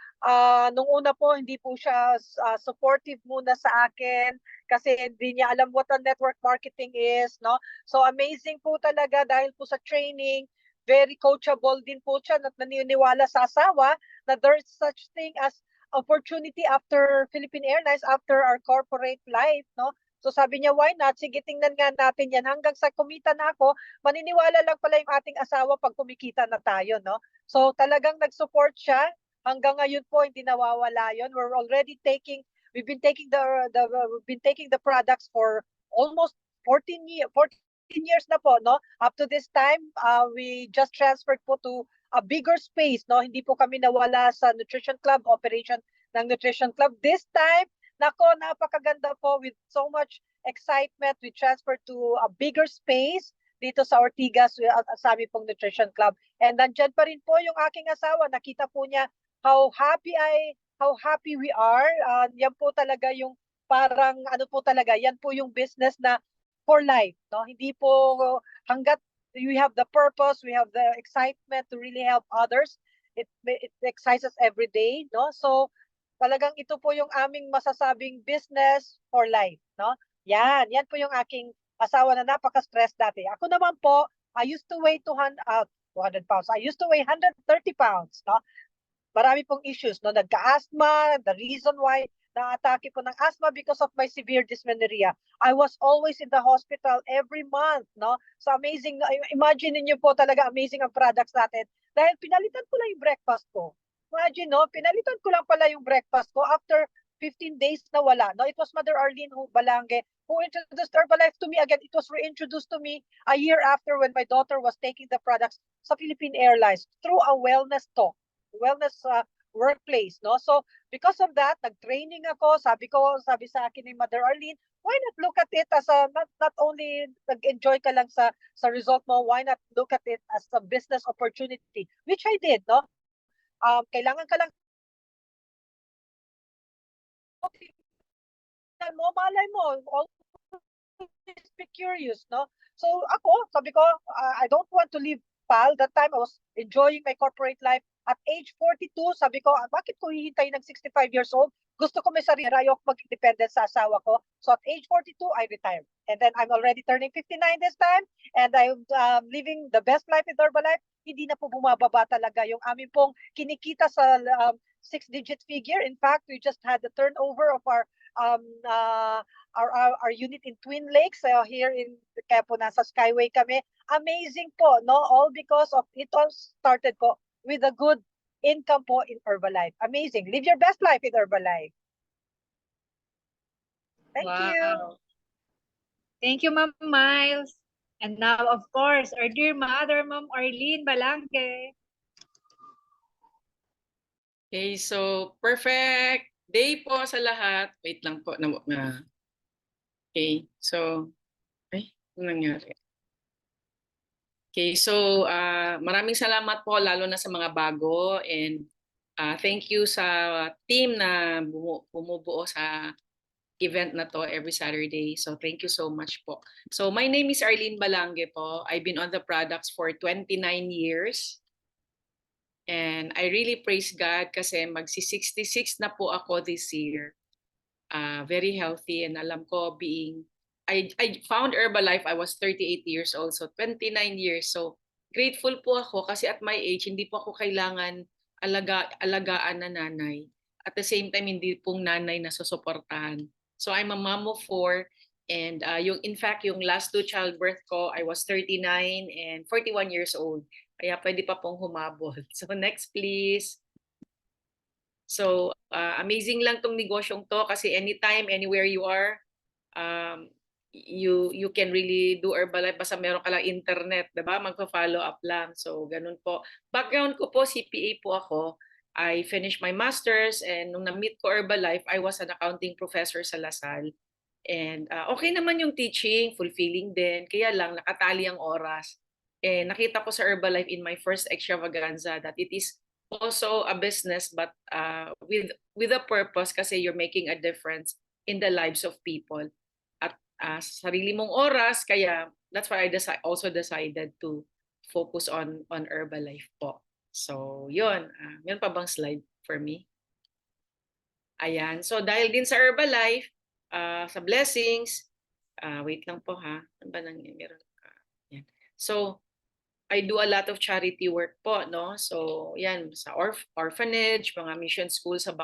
nung una po, hindi po siya supportive muna sa akin kasi hindi niya alam what a network marketing is, no? So, amazing po talaga dahil po sa training, very coachable din po siya at naniniwala sa asawa na there is such thing as opportunity after Philippine Airlines, after our corporate life, no? So sabi niya, why not? Sige, tingnan nga natin yan. Hanggang sa kumita na ako, maniniwala lang pala yung ating asawa pag kumikita na tayo, no? So talagang nag-support siya. Hanggang ngayon po, hindi nawawala yun. We've been taking the products for almost 14 years na po, no? Up to this time, we just transferred po to a bigger space, no? Hindi po kami nawala sa Nutrition Club, operation ng Nutrition Club. This time, nako, napakaganda po with so much excitement. We transferred to a bigger space dito sa Ortigas sa aming pong Nutrition Club. And nandyan pa rin po yung aking asawa. Nakita po niya how happy we are. Yan po talaga yung parang ano po talaga, yan po yung business na for life, no? Hindi po hanggat we have the purpose, we have the excitement to really help others. It excites us every day, no? So talagang ito po yung aming masasabing business for life, no? Yan po yung aking asawa na napaka-stress dati. Ako naman po, I used to weigh 200 pounds. I used to weigh 130 pounds, no? Marami pong issues, no? Nagka-asthma, the reason why na-atake po ng asthma because of my severe dysmenorrhea. I was always in the hospital every month, no? So amazing, imagine niyo po talaga amazing ang products natin dahil pinalitan ko lang yung breakfast ko. Imagine, no? Pinalitan ko lang pala yung breakfast ko after 15 days na wala. No, it was Mother Arlene Balange who introduced Herbalife to me again. It was reintroduced to me a year after when my daughter was taking the products sa Philippine Airlines through a wellness talk, wellness workplace, no? So because of that, nag-training ako. Sabi sa akin ni Mother Arlene, why not look at it as a not only nag-enjoy ka lang sa result mo, why not look at it as a business opportunity, which I did, no? Kailangan ka lang malay mo, always be curious, no? So sabi ko, I don't want to leave PAL. That time I was enjoying my corporate life. At age 42, sabi ko, bakit ko hihintay ng 65 years old? Gusto ko may sarili, ayoko mag-independent sa asawa ko. So at age 42, I retired. And then I'm already turning 59 this time. And I'm living the best life in Herbalife. Hindi na po bumababa talaga yung amin pong kinikita sa 6-digit figure. In fact, we just had the turnover of our unit in Twin Lakes here in kaya po nasa Skyway kami. Amazing po, no? All because of it all started po with a good income po in Herbalife. Amazing. Live your best life in Herbalife. Thank you. Thank you, Ma'am Miles. And now, of course, our dear mother, Ma'am Arlene Balanque. Okay, so perfect day po sa lahat. Wait lang po. Okay, so, ano nangyari? Okay, so maraming salamat po lalo na sa mga bago and thank you sa team na bumubuo sa event na to every Saturday. So thank you so much po. So my name is Arlene Balange po. I've been on the products for 29 years. And I really praise God kasi magsi-66 na po ako this year. Very healthy and alam ko I found Herbalife, I was 38 years old, so 29 years. So grateful po ako kasi at my age, hindi po ako kailangan alagaan na nanay. At the same time, hindi pong nanay na susuportahan. So I'm a mom of 4 and in fact, yung last 2 childbirth ko, I was 39 and 41 years old. Kaya pwede pa pong humabol. So next please. So amazing lang tong negosyong to kasi anytime, anywhere you are, you can really do Herbalife basta meron ka lang internet, 'di ba? Magfa-follow up lang. So ganun po. Background ko po CPA po ako. I finished my masters and nung na-meet ko Herbalife, I was an accounting professor sa LaSalle. And okay naman yung teaching, fulfilling din. Kaya lang nakatali ang oras. Nakita ko sa Herbalife in my first extravaganza that it is also a business but with a purpose kasi you're making a difference in the lives of people. Sarili mong oras, kaya that's why I also decided to focus on Herbalife po. So, yun. Meron pa bang slide for me? Ayan. So, dahil din sa Herbalife, sa blessings, wait lang po ha. Ano ba meron? Yan. So, I do a lot of charity work po, no? So, yan, sa orphanage, mga mission school sa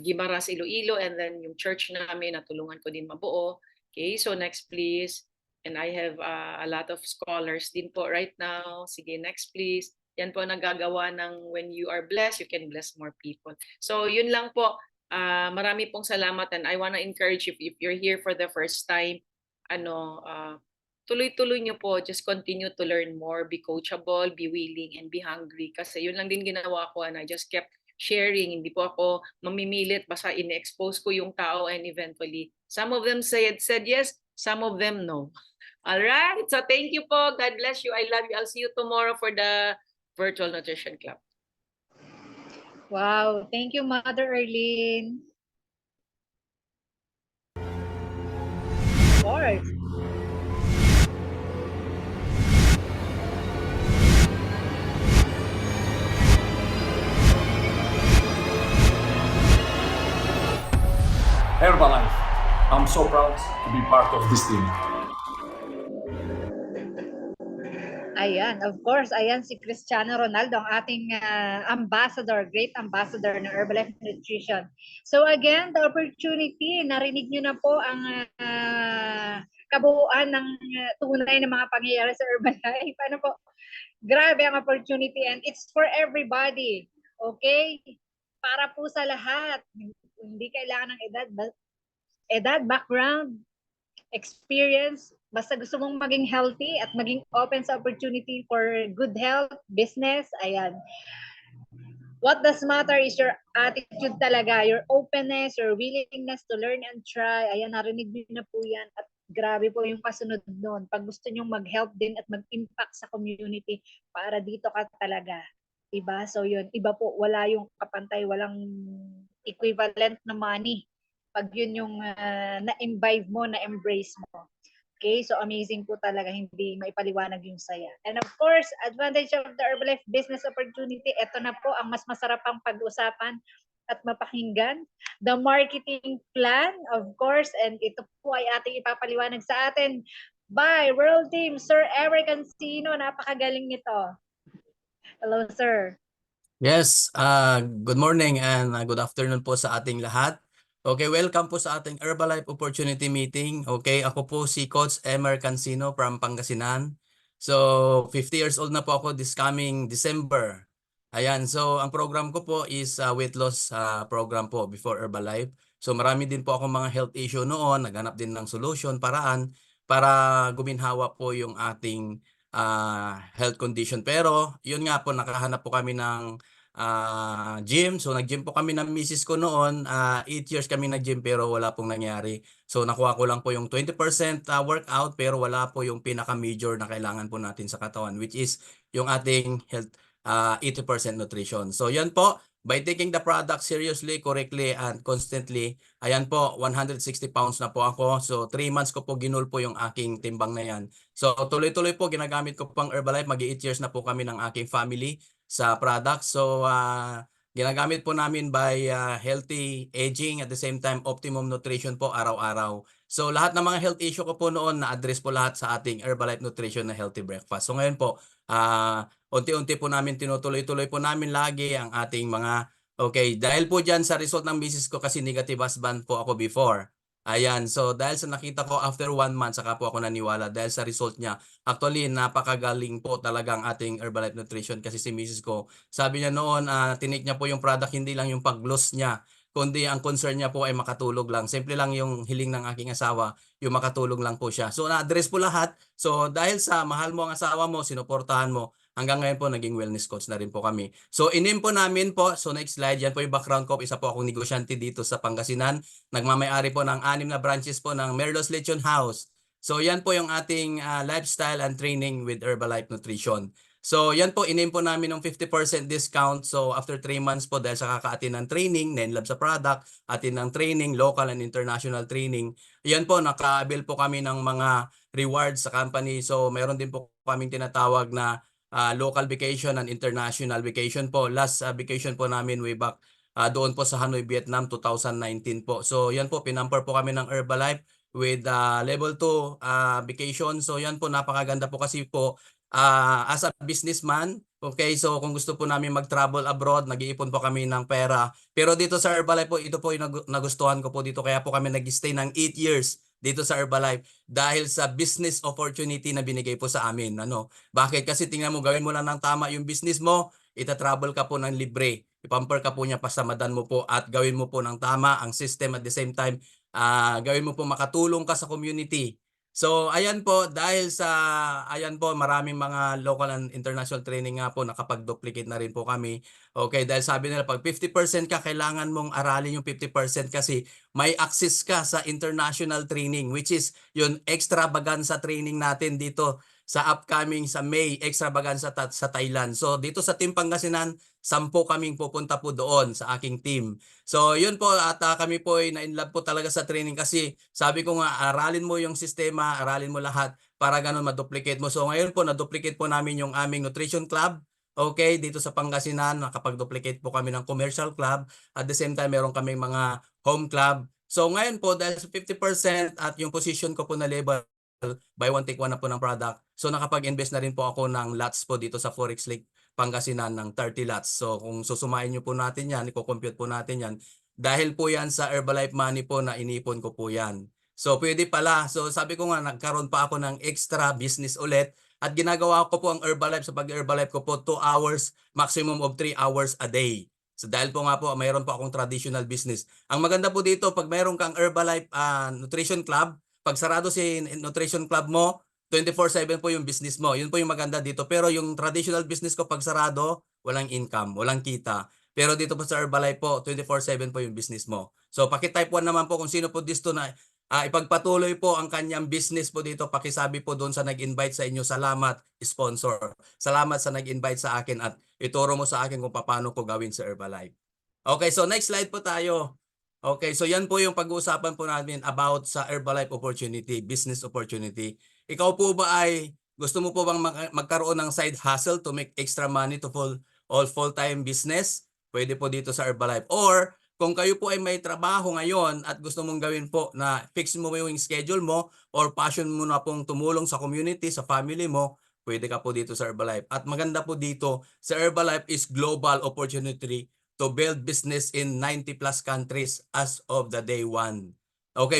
Gimaras, Iloilo, and then yung church namin, natulungan ko din mabuo. Okay, so next please. And I have a lot of scholars din po right now. Sige, next please. Yan po nagagawa ng when you are blessed, you can bless more people. So yun lang po. Marami pong salamat and I want to encourage you if you're here for the first time, tuloy-tuloy nyo po, just continue to learn more, be coachable, be willing, and be hungry. Kasi yun lang din ginawa ko and I just kept sharing. Hindi po ako mamimilit, basta in-expose ko yung tao and eventually, some of them said yes, some of them no. Alright, so thank you po. God bless you. I love you. I'll see you tomorrow for the Virtual Nutrition Club. Wow, thank you, Mother Arlene. Of course. Herbalife. I'm so proud to be part of this team. Ayan, of course, ayan si Cristiano Ronaldo, ang ating ambassador, great ambassador ng Herbalife Nutrition. So again, the opportunity, narinig nyo na po ang kabuuan ng tunay na mga pangyayari sa Herbalife. Ano po? Grabe ang opportunity and it's for everybody. Okay? Para po sa lahat. Hindi kailangan ng edad, background, experience. Basta gusto mong maging healthy at maging open sa opportunity for good health, business, ayan. What does matter is your attitude talaga, your openness, your willingness to learn and try. Ayan, narinig niyo na po yan. At grabe po yung kasunod nun. Pag gusto nyong mag-help din at mag-impact sa community, para dito ka talaga. Diba? So yun, iba po, wala yung kapantay, walang equivalent na money. Pag yun yung na-imbibe mo, na-embrace mo. Okay, so amazing po talaga, hindi maipaliwanag yung saya. And of course, advantage of the Herbalife business opportunity, ito na po ang mas masarap pang pag-usapan at mapakinggan. The marketing plan, of course, and ito po ay ating ipapaliwanag sa atin by World Team, Sir Eric Ancino. Napakagaling nito. Hello, sir. Yes, good morning and good afternoon po sa ating lahat. Okay, welcome po sa ating Herbalife Opportunity Meeting. Okay, ako po si Coach Emer Cancino from Pangasinan. So, 50 years old na po ako this coming December. Ayan, so ang program ko po is weight loss program po before Herbalife. So, marami din po akong mga health issue noon. Naghanap din ng solution, paraan para guminhawa po yung ating health condition. Pero, yun nga po, nakahanap po kami ng gym. So nag-gym po kami ng misis ko noon. 8 years kami nag-gym pero wala pong nangyari. So nakuha ko lang po yung 20% workout pero wala po yung pinaka-major na kailangan po natin sa katawan, which is yung ating health 80% nutrition. So yan po, by taking the product seriously, correctly, and constantly, ayan po, 160 pounds na po ako. So 3 months ko po ginul po yung aking timbang na yan. So tuloy-tuloy po, ginagamit ko pang Herbalife. Mag-8 years na po kami ng aking family sa product. So ginagamit po namin by healthy aging, at the same time optimum nutrition po araw-araw. So lahat ng mga health issue ko po noon na-address po lahat sa ating Herbalife Nutrition na Healthy Breakfast. So ngayon po, unti-unti po namin tinutuloy-tuloy po namin lagi ang ating mga dahil po dyan sa result ng business ko kasi negative husband po ako before. Ayan, so dahil sa nakita ko after 1 month saka po ako naniwala dahil sa result niya. Actually, napakagaling po talagang ating Herbalife Nutrition kasi si Mrs. ko, sabi niya noon, tinake niya po yung product, hindi lang yung pag-loss niya, kundi ang concern niya po ay makatulog lang. Simple lang yung hiling ng aking asawa, yung makatulog lang po siya. So na-address po lahat. So dahil sa mahal mo ang asawa mo, sinuportahan mo, hanggang ngayon po naging wellness coach na rin po kami. So inim po namin po, so next slide, yan po yung background ko. Isa po akong negosyante dito sa Pangasinan. Nagmamayari po ng 6 na branches po ng Merlos Lechon House. So yan po yung ating lifestyle and training with Herbalife Nutrition. So yan po, inim po namin ng 50% discount. So after 3 months po dahil sa kakaatin ng training, Nenlab sa product, atin ng training, local and international training. Yan po, naka-avail po kami ng mga rewards sa company. So meron din po kaming tinatawag na local vacation and international vacation po. Last vacation po namin way back doon po sa Hanoi, Vietnam 2019 po. So yan po, pinamper po kami ng Herbalife with level 2 vacation. So yan po, napakaganda po kasi po as a businessman, so kung gusto po namin mag-travel abroad, nag-iipon po kami ng pera. Pero dito sa Herbalife po, ito po yung nagustuhan ko po dito. Kaya po kami nag-stay ng 8 years dito sa Herbalife dahil sa business opportunity na binigay po sa amin. Bakit? Kasi tingnan mo, gawin mo lang ng tama yung business mo, ita-travel ka po ng libre. Ipamper ka po niya, pasamadan mo po at gawin mo po ng tama ang system, at the same time, gawin mo po makatulong ka sa community. So ayan po, dahil sa maraming mga local and international training nga po, nakapag-duplicate na rin po kami. Dahil sabi nila pag 50% ka, kailangan mong aralin yung 50% kasi may access ka sa international training, which is yung extravaganza training natin dito sa upcoming sa May, extravaganza sa Thailand. So dito sa Team Pangasinan, 10 kaming pupunta po doon sa aking team. So yun po, at kami po ay na-inlove po talaga sa training kasi sabi ko nga, aralin mo yung sistema, aralin mo lahat para ganun ma-duplicate mo. So ngayon po, na-duplicate po namin yung aming nutrition club. Dito sa Pangasinan, nakapag-duplicate po kami ng commercial club. At the same time, meron kaming mga home club. So ngayon po, dahil sa 50% at yung position ko po na level, buy one take one na po ng product. So nakapag-invest na rin po ako ng lots po dito sa Forex Lake Pangasinan ng 30 lots. So kung susumain nyo po natin yan, i-compute po natin yan. Dahil po yan sa Herbalife money po na inipon ko po yan. So pwede pala. So sabi ko nga, nagkaroon pa ako ng extra business ulit. At ginagawa ko po ang Herbalife, sa pag-Herbalife ko po 2 hours, maximum of 3 hours a day. So dahil po nga po, mayroon po akong traditional business. Ang maganda po dito, pag mayroon kang Herbalife Nutrition Club, pag sarado si Nutrition Club mo, 24/7 po yung business mo. Yun po yung maganda dito. Pero yung traditional business ko, pag sarado, walang income, walang kita. Pero dito po sa Herbalife po, 24/7 po yung business mo. So paki-type 1 naman po kung sino po dito na ipagpatuloy po ang kanyang business po dito. Pakisabi po doon sa nag-invite sa inyo. Salamat, sponsor. Salamat sa nag-invite sa akin at ituro mo sa akin kung paano ko gawin sa Herbalife. So next slide po tayo. So yan po yung pag-uusapan po namin about sa Herbalife opportunity, business opportunity. Ikaw po ba ay gusto mo po bang magkaroon ng side hustle to make extra money to full-time business? Pwede po dito sa Herbalife. Or kung kayo po ay may trabaho ngayon at gusto mong gawin po na fix mo yung schedule mo or passion mo na pong tumulong sa community, sa family mo, pwede ka po dito sa Herbalife. At maganda po dito, sa Herbalife is global opportunity to build business in 90 plus countries as of the day 1.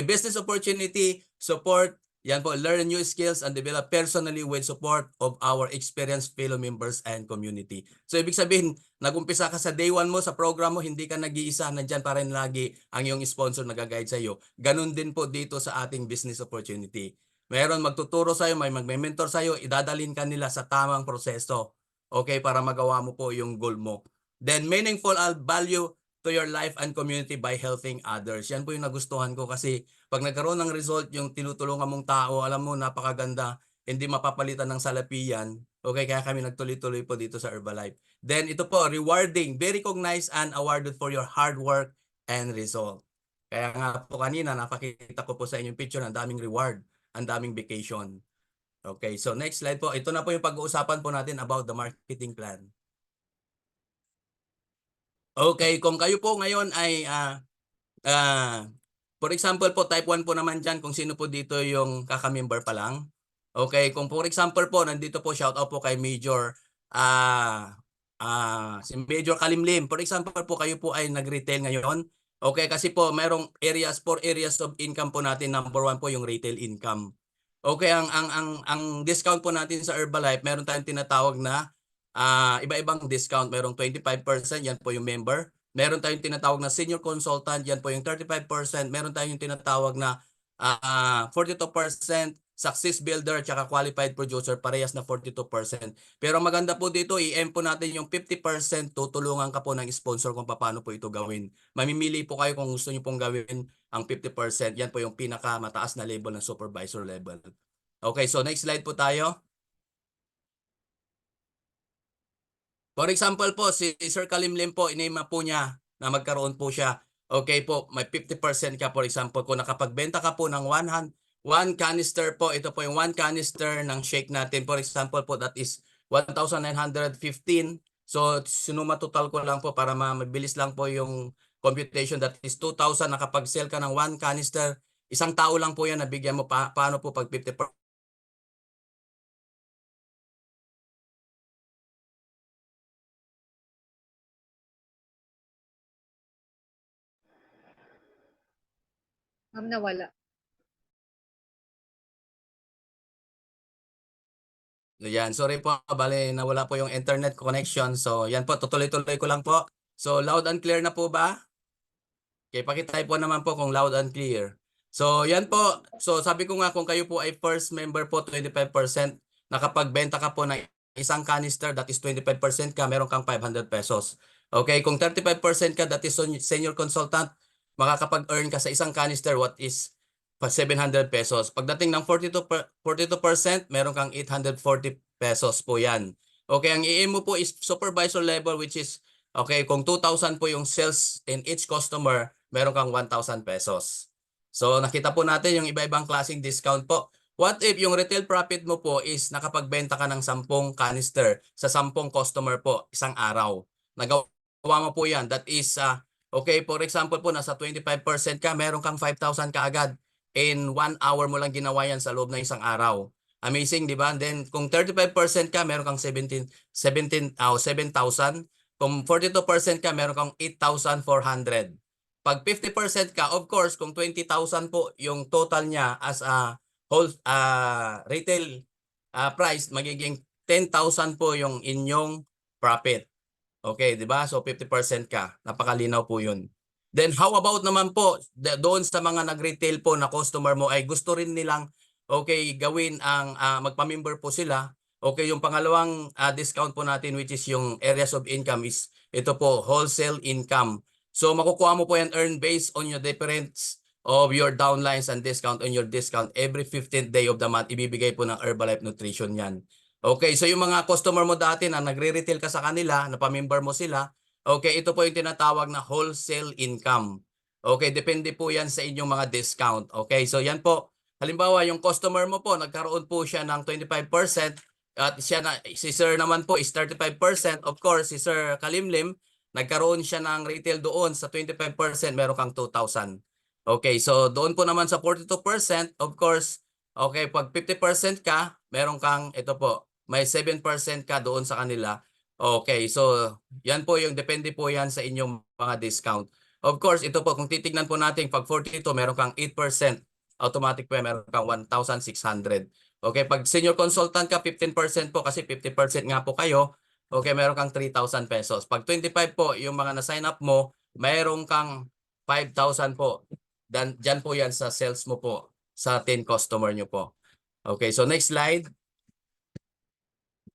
Business opportunity, support, yan po, learn new skills and develop personally with support of our experienced fellow members and community. So ibig sabihin, nag-umpisa ka sa day 1 mo sa program mo, hindi ka nag-iisa, nandyan pa rin lagi ang iyong sponsor na nag-guide sa iyo. Ganun din po dito sa ating business opportunity. Mayroon magtuturo sa iyo, may magme-mentor sa iyo, idadalhin ka nila sa tamang proseso. Para magawa mo po yung goal mo. Then meaningful value to your life and community by helping others. Yan po yung nagustuhan ko kasi pag nagkaroon ng result yung tinutulungan mong tao, alam mo napakaganda, hindi mapapalitan ng salapi yan. Okay, kaya kami nagtuloy-tuloy po dito sa Herbalife. Then ito po, rewarding, be recognized and awarded for your hard work and result. Kaya nga po kanina, napakita ko po sa inyong picture, ang daming reward, ang daming vacation. Okay, so next slide po. Ito na po yung pag-uusapan po natin about the marketing plan. Okay, kung kayo po ngayon ay, for example po, type 1 po naman dyan, kung sino po dito yung kaka-member pa lang. Okay, kung for example po, nandito po, shout out po kay Major, si Major Kalimlim. For example po, kayo po ay nag-retail ngayon. Okay, kasi po, merong areas, 4 areas of income po natin. Number 1 po yung retail income. Okay, ang discount po natin sa Herbalife, meron tayong tinatawag na iba-ibang discount. Merong 25%, yan po yung member. Meron tayong tinatawag na senior consultant, yan po yung 35%. Meron tayong tinatawag na 42%, success builder, tsaka qualified producer, parehas na 42%. Pero maganda po dito, i-em po natin yung 50%, tutulungan ka po ng sponsor kung paano po ito gawin. Mamimili po kayo kung gusto nyo pong gawin ang 50%. Yan po yung pinakamataas na level ng supervisor level. Okay, so next slide po tayo. For example po, si Sir Kalimlim po, inima po niya na magkaroon po siya. Okay po, may 50% ka for example. Kung nakapagbenta ka po ng 1 canister po, ito po yung 1 canister ng shake natin. For example po, that is 1,915. So, sinuma total ko lang po para mabilis lang po yung computation. That is 2,000. Nakapag-sell ka ng 1 canister, isang tao lang po yan, nabigyan mo paano po pag 50%. Ma'am, nawala. Yan, sorry po, bale nawala po yung internet connection. So, yan po, tutuloy-tuloy ko lang po. So, loud and clear na po ba? Okay, pakitype po naman po kung loud and clear. So, yan po. So, sabi ko nga kung kayo po ay first member po, 25%, nakapagbenta ka po ng isang canister, that is 25% ka, meron kang 500 pesos. Okay, kung 35% ka, that is senior consultant, makakapag-earn ka sa isang canister, what is 700 pesos. Pagdating ng 42%, meron kang 840 pesos po yan. Okay, ang i-aim mo po is supervisor level, which is, okay, kung 2,000 po yung sales in each customer, meron kang 1,000 pesos. So, nakita po natin yung iba-ibang klaseng discount po. What if yung retail profit mo po is nakapagbenta ka ng 10 canister sa 10 customer po, isang araw. Nagawa mo po yan. That is, okay, for example po, nasa 25% ka, meron kang 5,000 kaagad. In 1 hour mo lang ginawa yan sa loob ng isang araw. Amazing, di ba? Then, kung 35% ka, meron kang 7,000. Kung 42% ka, meron kang 8,400. Pag 50% ka, of course, kung 20,000 po yung total niya as a whole retail price, magiging 10,000 po yung inyong profit. Okay, di ba? So 50% ka. Napakalinaw po yun. Then how about naman po doon sa mga nag-retail po na customer mo ay gusto rin nilang okay gawin ang magpa-member po sila. Okay, yung pangalawang discount po natin which is yung areas of income is ito po, wholesale income. So makukuha mo po yan earn based on your difference of your downlines and discount on your discount every 15th day of the month. Ibibigay po ng Herbalife Nutrition yan. Okay, so yung mga customer mo dati na nagre-retail ka sa kanila, na pa-member mo sila, okay, ito po yung tinatawag na wholesale income. Okay, depende po yan sa inyong mga discount. Okay, so yan po. Halimbawa, yung customer mo po, nagkaroon po siya ng 25% at si Sir naman po is 35%. Of course, si Sir Kalimlim, nagkaroon siya ng retail doon sa 25%, meron kang 2,000. Okay, so doon po naman sa 42%, of course, okay, pag 50% ka, meron kang, ito po, may 7% ka doon sa kanila. Okay, so yan po yung depende po yan sa inyong mga discount. Of course, ito po kung titignan po natin pag 42 meron kang 8%, automatic po meron kang 1,600. Okay, pag senior consultant ka 15% po kasi 50% nga po kayo. Okay, meron kang 3,000 pesos. Pag 25 po yung mga na-sign up mo, meron kang 5,000 po. Diyan po yan sa sales mo po sa 10 customer nyo po. Okay, so next slide.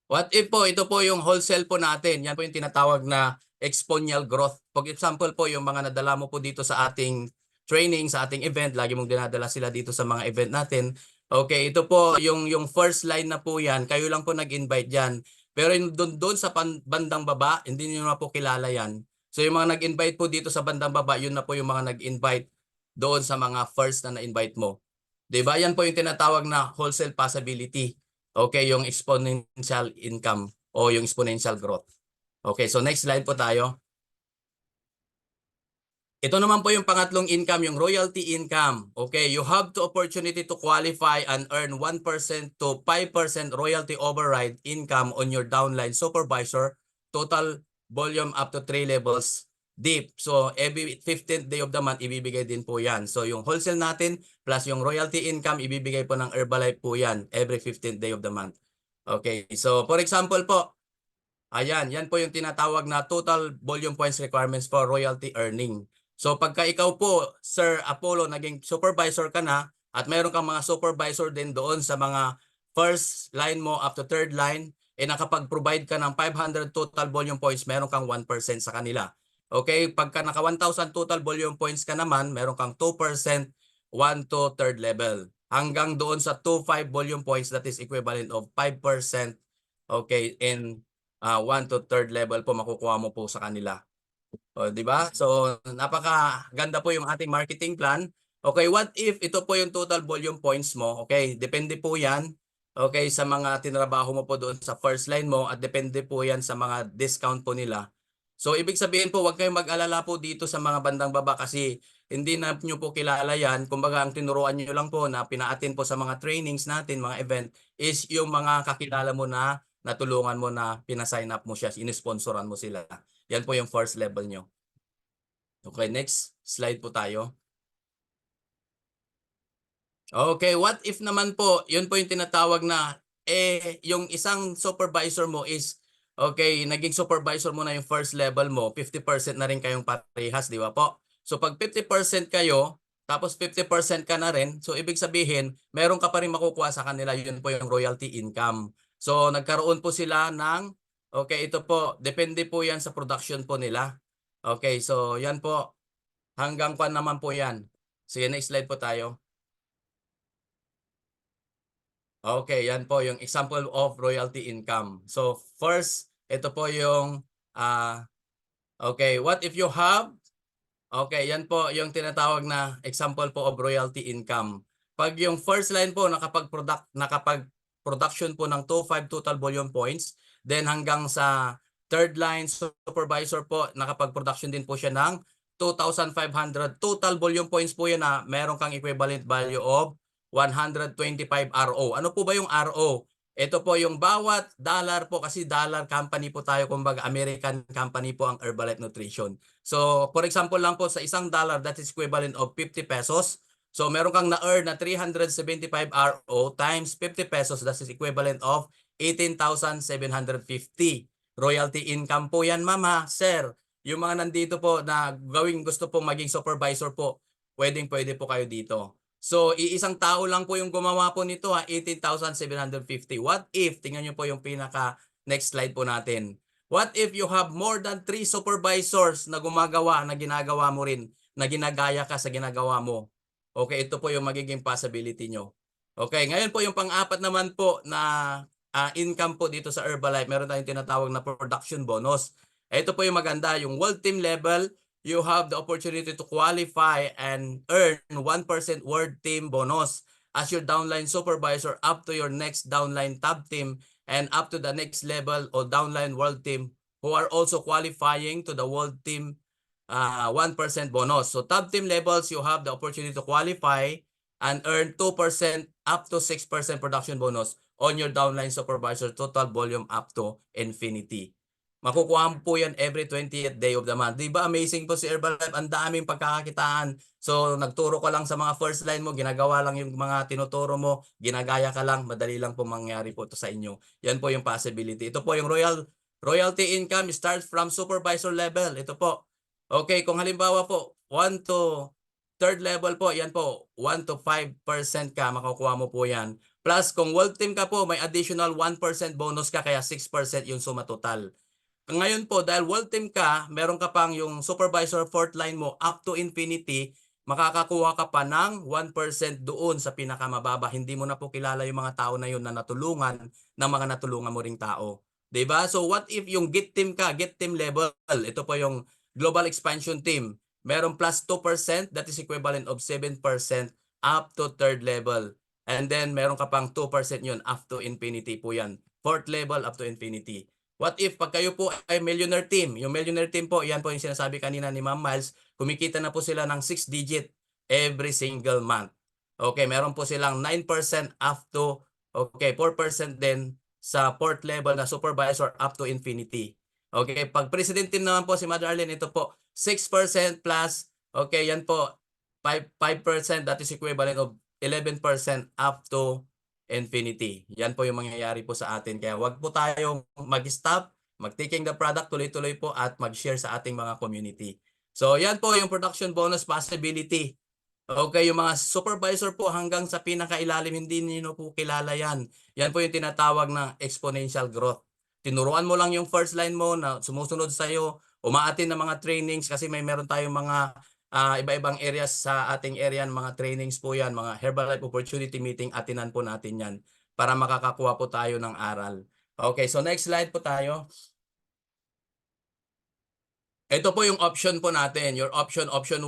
What if po, ito po yung wholesale po natin. Yan po yung tinatawag na exponential growth. For example po, yung mga nadala mo po dito sa ating training, sa ating event, lagi mong dinadala sila dito sa mga event natin. Okay, ito po yung first line na po yan, kayo lang po nag-invite dyan. Pero doon sa bandang baba, hindi niyo na po kilala yan. So yung mga nag-invite po dito sa bandang baba, yun na po yung mga nag-invite doon sa mga first na na-invite mo. Diba? Yan po yung tinatawag na wholesale possibility. Okay, yung exponential income o yung exponential growth. Okay, so next slide po tayo. Ito naman po yung pangatlong income, yung royalty income. Okay, you have the opportunity to qualify and earn 1% to 5% royalty override income on your downline supervisor. Total volume up to 3 levels deep. So every 15th day of the month, ibibigay din po yan. So yung wholesale natin plus yung royalty income, ibibigay po ng Herbalife po yan every 15th day of the month. Okay, so for example po, ayan, yan po yung tinatawag na total volume points requirements for royalty earning. So pagka ikaw po, Sir Apollo, naging supervisor ka na at mayroon kang mga supervisor din doon sa mga first line mo up to third line, nakapag-provide ka ng 500 total volume points, meron kang 1% sa kanila. Okay, pagka naka 1,000 total volume points ka naman, meron kang 2%, 1 to third level. Hanggang doon sa 2,5 volume points, that is equivalent of 5%. Okay, in 1 to third level po makukuha mo po sa kanila. O, di ba? So, napakaganda po yung ating marketing plan. Okay, what if ito po yung total volume points mo? Okay, depende po yan. Okay, sa mga tinrabaho mo po doon sa first line mo at depende po yan sa mga discount po nila. So, ibig sabihin po, huwag kayong mag-alala po dito sa mga bandang baba kasi hindi na nyo po kilala yan. Kumbaga, ang tinuruan nyo lang po na pinaatin po sa mga trainings natin, mga event, is yung mga kakilala mo na natulungan mo na pinasign up mo siya, inisponsoran mo sila. Yan po yung first level nyo. Okay, next slide po tayo. Okay, what if naman po, yun po yung tinatawag na, yung isang supervisor mo is, okay, naging supervisor mo na yung first level mo, 50% na rin kayong parehas, di ba po? So pag 50% kayo, tapos 50% ka na rin, so ibig sabihin, meron ka pa rin makukuha sa kanila, yun po yung royalty income. So nagkaroon po sila ng, okay, ito po, depende po yan sa production po nila. Okay, so yan po, hanggang kwan naman po yan. Sige, next slide po tayo. Okay, yan po yung example of royalty income. So first, ito po yung, okay, what if you have, okay, yan po yung tinatawag na example po of royalty income. Pag yung first line po nakapag-production po ng 2,500 total volume points, then hanggang sa third line supervisor po, nakapag-production din po siya ng 2,500 total volume points po yan na meron kang equivalent value of 125 RO. Ano po ba yung RO? Ito po yung bawat dollar po kasi dollar company po tayo, kumbaga American company po ang Herbalife Nutrition. So for example lang po sa $1 that is equivalent of 50 pesos. So meron kang na-earn na 375 RO times 50 pesos, that is equivalent of 18,750. Royalty income po yan, mama, sir. Yung mga nandito po na gusto po maging supervisor po, pwede po kayo dito. So, iisang tao lang po yung gumawa po nito, 18,750. What if, tingnan nyo po yung pinaka next slide po natin. What if you have more than 3 supervisors na gumagawa, na ginagawa mo rin, na ginagaya ka sa ginagawa mo? Okay, ito po yung magiging possibility nyo. Okay, ngayon po yung pang-apat naman po na income po dito sa Herbalife, meron tayong tinatawag na production bonus. Ito po yung maganda, yung world team level, you have the opportunity to qualify and earn 1% world team bonus as your downline supervisor up to your next downline top team and up to the next level or downline world team who are also qualifying to the world team 1% bonus. So top team levels, you have the opportunity to qualify and earn 2% up to 6% production bonus on your downline supervisor total volume up to infinity. Makukuha mo po yan every 20th day of the month. Di ba amazing po si Herbalife? Ang daming pagkakakitaan. So nagturo ka lang sa mga first line mo, ginagawa lang yung mga tinuturo mo, ginagaya ka lang, madali lang po mangyari po ito sa inyo. Yan po yung possibility. Ito po yung royalty income starts from supervisor level. Ito po. Okay, kung halimbawa po 1 to third level po, yan po, 1 to 5% ka, makukuha mo po yan. Plus kung world team ka po, may additional 1% bonus ka, kaya 6% yung suma total. Ngayon po, dahil wall team ka, meron ka pang yung supervisor fourth line mo up to infinity, makakakuha ka pa ng 1% doon sa pinakamababa. Hindi mo na po kilala yung mga tao na yun na natulungan ng mga natulungan mo ring tao. 'Di ba? So what if yung get team ka, get team level, ito po yung global expansion team, meron plus 2%, that is equivalent of 7% up to third level. And then meron ka pang 2% yun up to infinity po yan. Fourth level up to infinity. What if pag kayo po ay millionaire team? Yung millionaire team po, yan po yung sinasabi kanina ni Ma'am Miles, kumikita na po sila ng 6 digit every single month. Okay, meron po silang 9% up to, okay, 4% din sa fourth level na supervisor up to infinity. Okay, pag president team naman po si Mother Arlene, ito po 6% plus, okay, yan po 5%, that is equivalent of 11% up to infinity. Yan po yung mangyayari po sa atin. Kaya wag po tayong mag-stop, mag-taking the product, tuloy-tuloy po at mag-share sa ating mga community. So yan po yung production bonus possibility. Okay, yung mga supervisor po hanggang sa pinakailalim, hindi niyo po kilala yan. Yan po yung tinatawag ng exponential growth. Tinuruan mo lang yung first line mo na sumusunod sa'yo, umaatin ng mga trainings kasi meron tayong mga iba-ibang areas sa ating area, mga trainings po yan, mga Herbalife Opportunity Meeting, atinan po natin yan para makakakuha po tayo ng aral. Okay, so next slide po tayo. Ito po yung option po natin, your option 1.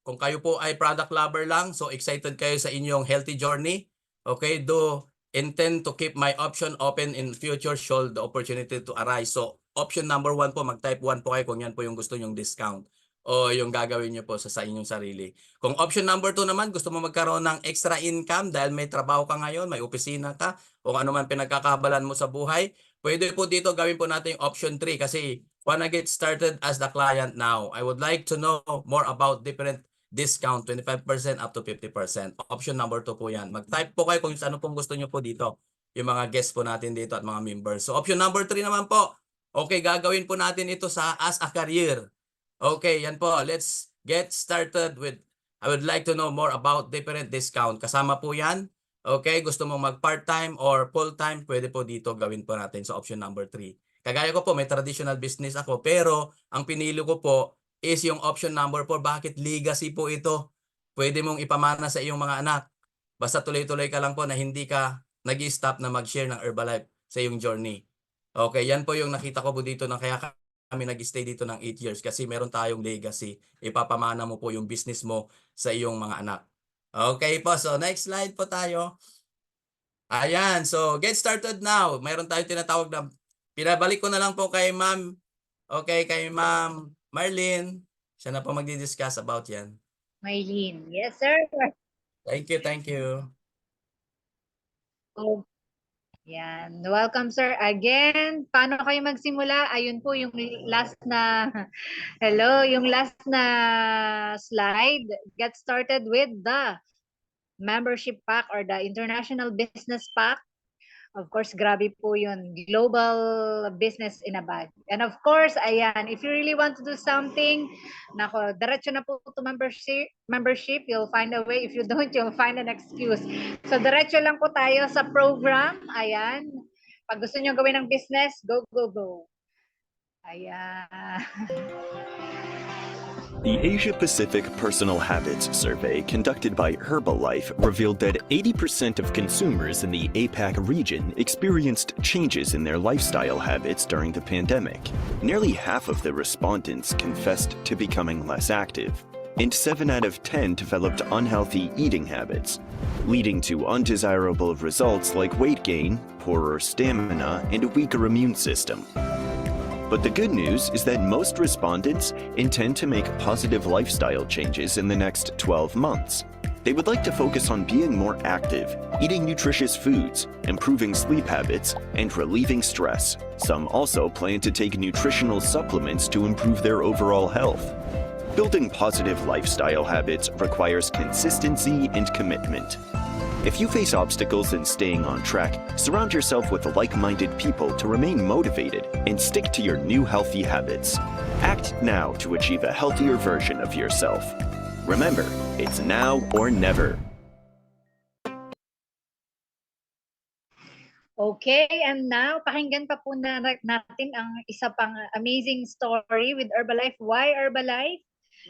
Kung kayo po ay product lover lang, so excited kayo sa inyong healthy journey, okay, do intend to keep my option open in future should the opportunity to arise. So option number 1 po, mag-type 1 po kayo kung yan po yung gusto nyong discount o yung gagawin nyo po sa inyong sarili. Kung option number 2 naman, gusto mo magkaroon ng extra income dahil may trabaho ka ngayon, may opisina ka, o ano man pinagkakabalan mo sa buhay, pwede po dito gawin po natin yung option 3 kasi wanna get started as the client now. I would like to know more about different discount, 25% up to 50%. Option number 2 po yan. Mag-type po kayo kung ano pong gusto nyo po dito, yung mga guests po natin dito at mga members. So option number 3 naman po, okay, gagawin po natin ito sa as a career. Okay, yan po. Let's get started with, I would like to know more about different discount. Kasama po yan. Okay, gusto mong mag-part-time or full-time, pwede po dito gawin po natin sa option number 3. Kagaya ko po, may traditional business ako, pero ang pinili ko po is yung option number 4. Bakit? Legacy po ito. Pwede mong ipamana sa iyong mga anak. Basta tuloy-tuloy ka lang po na hindi ka nag-stop na mag-share ng Herbalife sa iyong journey. Okay, yan po yung nakita ko po dito na kaya kami nag-stay dito ng 8 years kasi meron tayong legacy. Ipapamana mo po yung business mo sa iyong mga anak. Okay po, so next slide po tayo. Ayan, so get started now. Meron tayong tinatawag na, pinabalik ko na lang po kay Ma'am, okay, kay Ma'am Marlene. Siya na po magdi-discuss about yan. Marlene, yes sir. Thank you, thank you. Oh. Yan. Welcome, sir. Again, paano kayo magsimula? Ayun po yung last na, hello, yung last na slide. Get started with the membership pack or the International Business Pack. Of course, grabe po yun. Global business in a bag. And of course, ayan, if you really want to do something, nako, diretso na po to membership. You'll find a way. If you don't, you'll find an excuse. So, diretso lang po tayo sa program. Ayan. Pag gusto nyo gawin ng business, go, go, go. Ayan. The Asia Pacific Personal Habits Survey conducted by Herbalife revealed that 80% of consumers in the APAC region experienced changes in their lifestyle habits during the pandemic. Nearly half of the respondents confessed to becoming less active, and 7 out of 10 developed unhealthy eating habits, leading to undesirable results like weight gain, poorer stamina, and a weaker immune system. But the good news is that most respondents intend to make positive lifestyle changes in the next 12 months. They would like to focus on being more active, eating nutritious foods, improving sleep habits, and relieving stress. Some also plan to take nutritional supplements to improve their overall health. Building positive lifestyle habits requires consistency and commitment. If you face obstacles in staying on track, surround yourself with like-minded people to remain motivated and stick to your new healthy habits. Act now to achieve a healthier version of yourself. Remember, it's now or never. Okay, and now pakinggan pa po natin ang isa pang amazing story with Herbalife. Why Herbalife?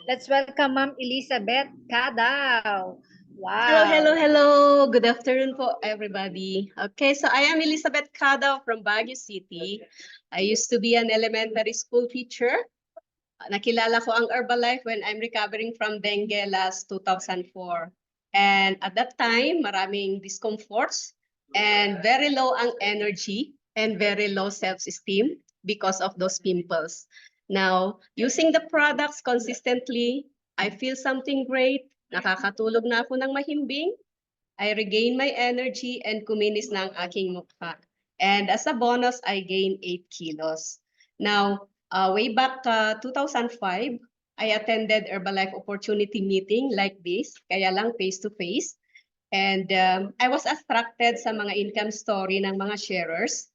Let's welcome Ma'am Elizabeth Cadaw. Wow. Hello, hello, hello. Good afternoon po, everybody. Okay, so I am Elizabeth Cadaw from Baguio City. I used to be an elementary school teacher. Nakilala ko ang Herbalife when I'm recovering from dengue last 2004. And at that time, maraming discomforts and very low ang energy and very low self-esteem because of those pimples. Now, using the products consistently, I feel something great. Nakakatulog na ako ng mahimbing. I regain my energy and kuminis na ang aking mukha. And as a bonus, I gained 8 kilos. Now, way back 2005, I attended Herbalife opportunity meeting like this, kaya lang face-to-face. And I was attracted sa mga income story ng mga sharers,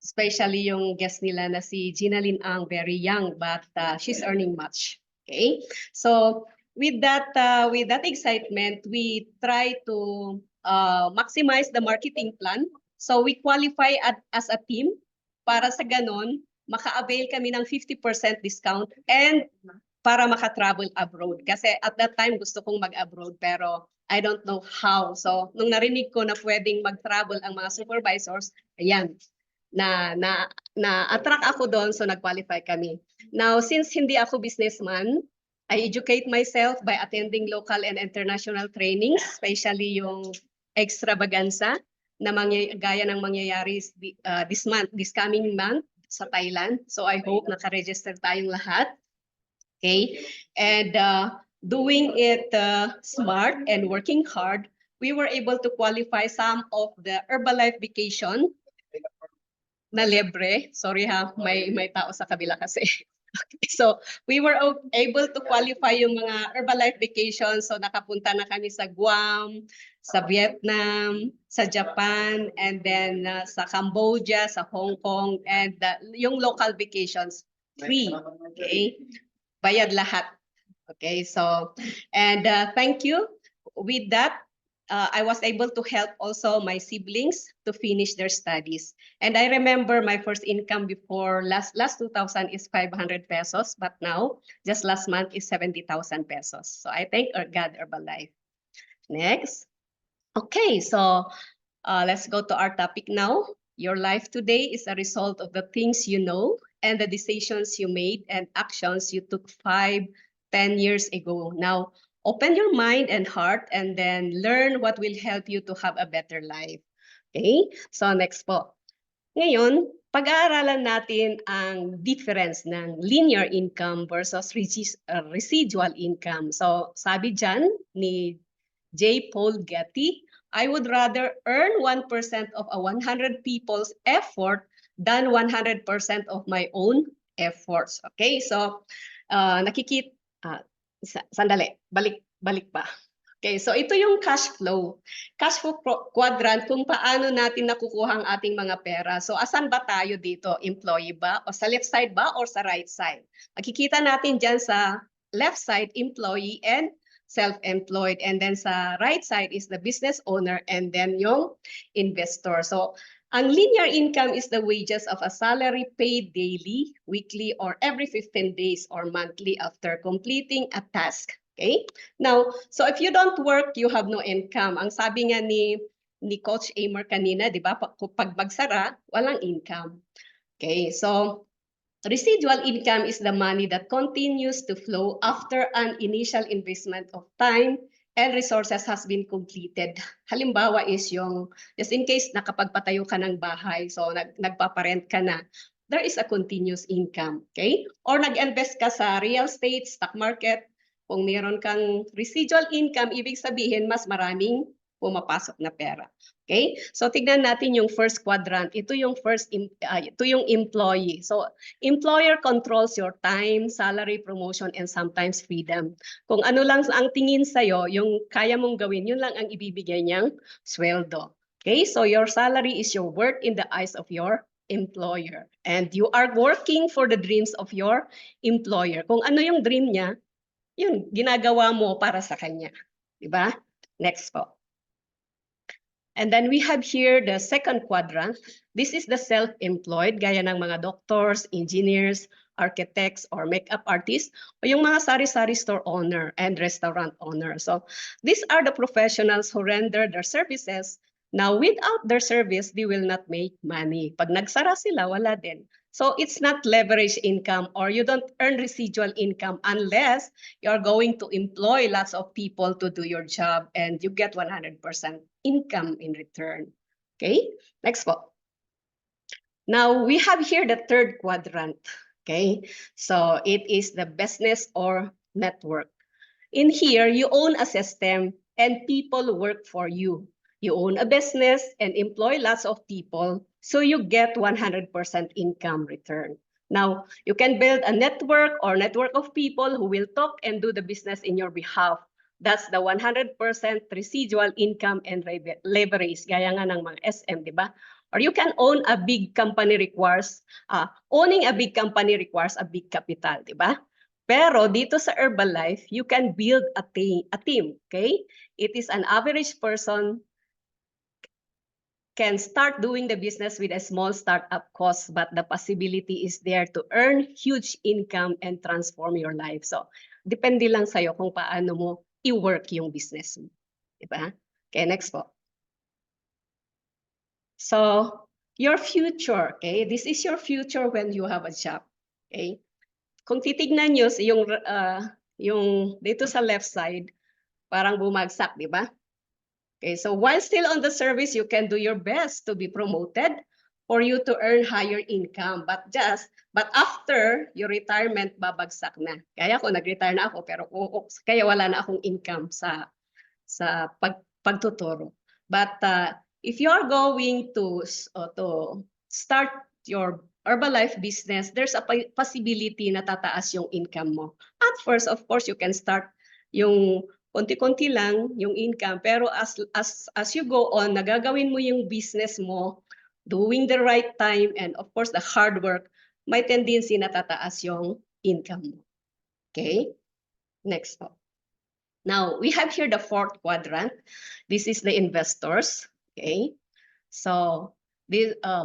especially yung guest nila na si Ginalyn Ang, very young, but she's earning much. Okay, so with that excitement, we try to maximize the marketing plan. So we qualify as a team para sa ganon, maka-avail kami ng 50% discount and para maka-travel abroad. Kasi at that time gusto kong mag-abroad pero I don't know how. So nung narinig ko na pwedeng mag-travel ang mga supervisors, ayan, na-attract ako doon, so nag-qualify kami. Now, since hindi ako businessman, I educate myself by attending local and international trainings, especially yung extravaganza na gaya ng mangyayari this coming month sa Thailand. So I hope naka-register tayong lahat. Okay? And doing it smart and working hard, we were able to qualify some of the Herbalife vacation na libre. Sorry ha, may tao sa kabila kasi. Okay, so we were able to qualify yung mga Herbalife vacations. So nakapunta na kami sa Guam, sa Vietnam, sa Japan, and then sa Cambodia, sa Hong Kong, and yung local vacations free. Okay, bayad lahat. Okay, so and thank you. With that, I was able to help also my siblings to finish their studies. And I remember my first income before last 2000 is 500 pesos, but now just last month is 70,000 pesos. So I thank God Herbalife. Next. Okay, so let's go to our topic now. Your life today is a result of the things you know and the decisions you made and actions you took 5, 10 years ago. Now, open your mind and heart and then learn what will help you to have a better life. Okay? So next po. Ngayon, pag-aaralan natin ang difference ng linear income versus residual income. So sabi dyan ni J. Paul Getty, I would rather earn 1% of a 100 people's effort than 100% of my own efforts. Okay? So sandali, balik pa. Okay, so ito yung cash flow. Cash flow quadrant kung paano natin nakukuha ang ating mga pera. So asan ba tayo dito? Employee ba? O sa left side ba? Or sa right side? Makikita natin dyan sa left side, employee and self-employed. And then sa right side is the business owner and then yung investor. So ang linear income is the wages of a salary paid daily, weekly, or every 15 days or monthly after completing a task. Okay? Now, so if you don't work, you have no income. Ang sabi nga ni Coach Amer kanina, di ba? Pag magsara, walang income. Okay, so residual income is the money that continues to flow after an initial investment of time and resources has been completed. Halimbawa is yung, just in case nakapagpatayo ka ng bahay, so nagpaparent ka na, there is a continuous income, okay? Or nag-invest ka sa real estate, stock market, kung meron kang residual income, ibig sabihin mas maraming pumapasok na pera. Okay? So tignan natin yung first quadrant. Ito yung ito yung employee. So employer controls your time, salary, promotion, and sometimes freedom. Kung ano lang ang tingin sa'yo, yung kaya mong gawin, yun lang ang ibibigay niyang sweldo. Okay? So your salary is your worth in the eyes of your employer. And you are working for the dreams of your employer. Kung ano yung dream niya, yun, ginagawa mo para sa kanya. Diba? Next po. And then we have here the second quadrant. This is the self-employed, gaya ng mga doctors, engineers, architects, or makeup artists, o yung mga sari-sari store owner and restaurant owner. So these are the professionals who render their services. Now, without their service, they will not make money. Pag nagsara sila, wala din. So it's not leverage income, or you don't earn residual income unless you're going to employ lots of people to do your job and you get 100% income in return. Okay, next po. Now we have here the third quadrant. Okay, so it is the business or network. In here, you own a system and people work for you. You own a business and employ lots of people, so you get 100% income return. Now, you can build a network or network of people who will talk and do the business in your behalf. That's the 100% residual income and leverage, gaya nga ng mga SM, di ba? Or you can own a big company owning a big company requires a big capital, di ba? Pero dito sa Herbalife, you can build a team, okay? It is an average person can start doing the business with a small startup cost, but the possibility is there to earn huge income and transform your life. So, depende lang sa'yo kung paano mo i-work yung business mo. Diba? Okay, next po. So, your future, okay? This is your future when you have a job, okay? Kung titignan nyo yung dito sa left side, parang bumagsak, di ba? Okay, so while still on the service, you can do your best to be promoted for you to earn higher income. But after your retirement, babagsak na. Kaya ako, nag-retire na ako, pero kaya wala na akong income sa pagtuturo. But if you are going to start your Herbalife business, there's a possibility na tataas yung income mo. At first, of course, you can start yung konti-konti lang yung income, pero as you go on, nagagawin mo yung business mo, doing the right time, and of course, the hard work, may tendency na tataas yung income mo. Okay? Next po. Now, we have here the fourth quadrant. This is the investors. Okay? So,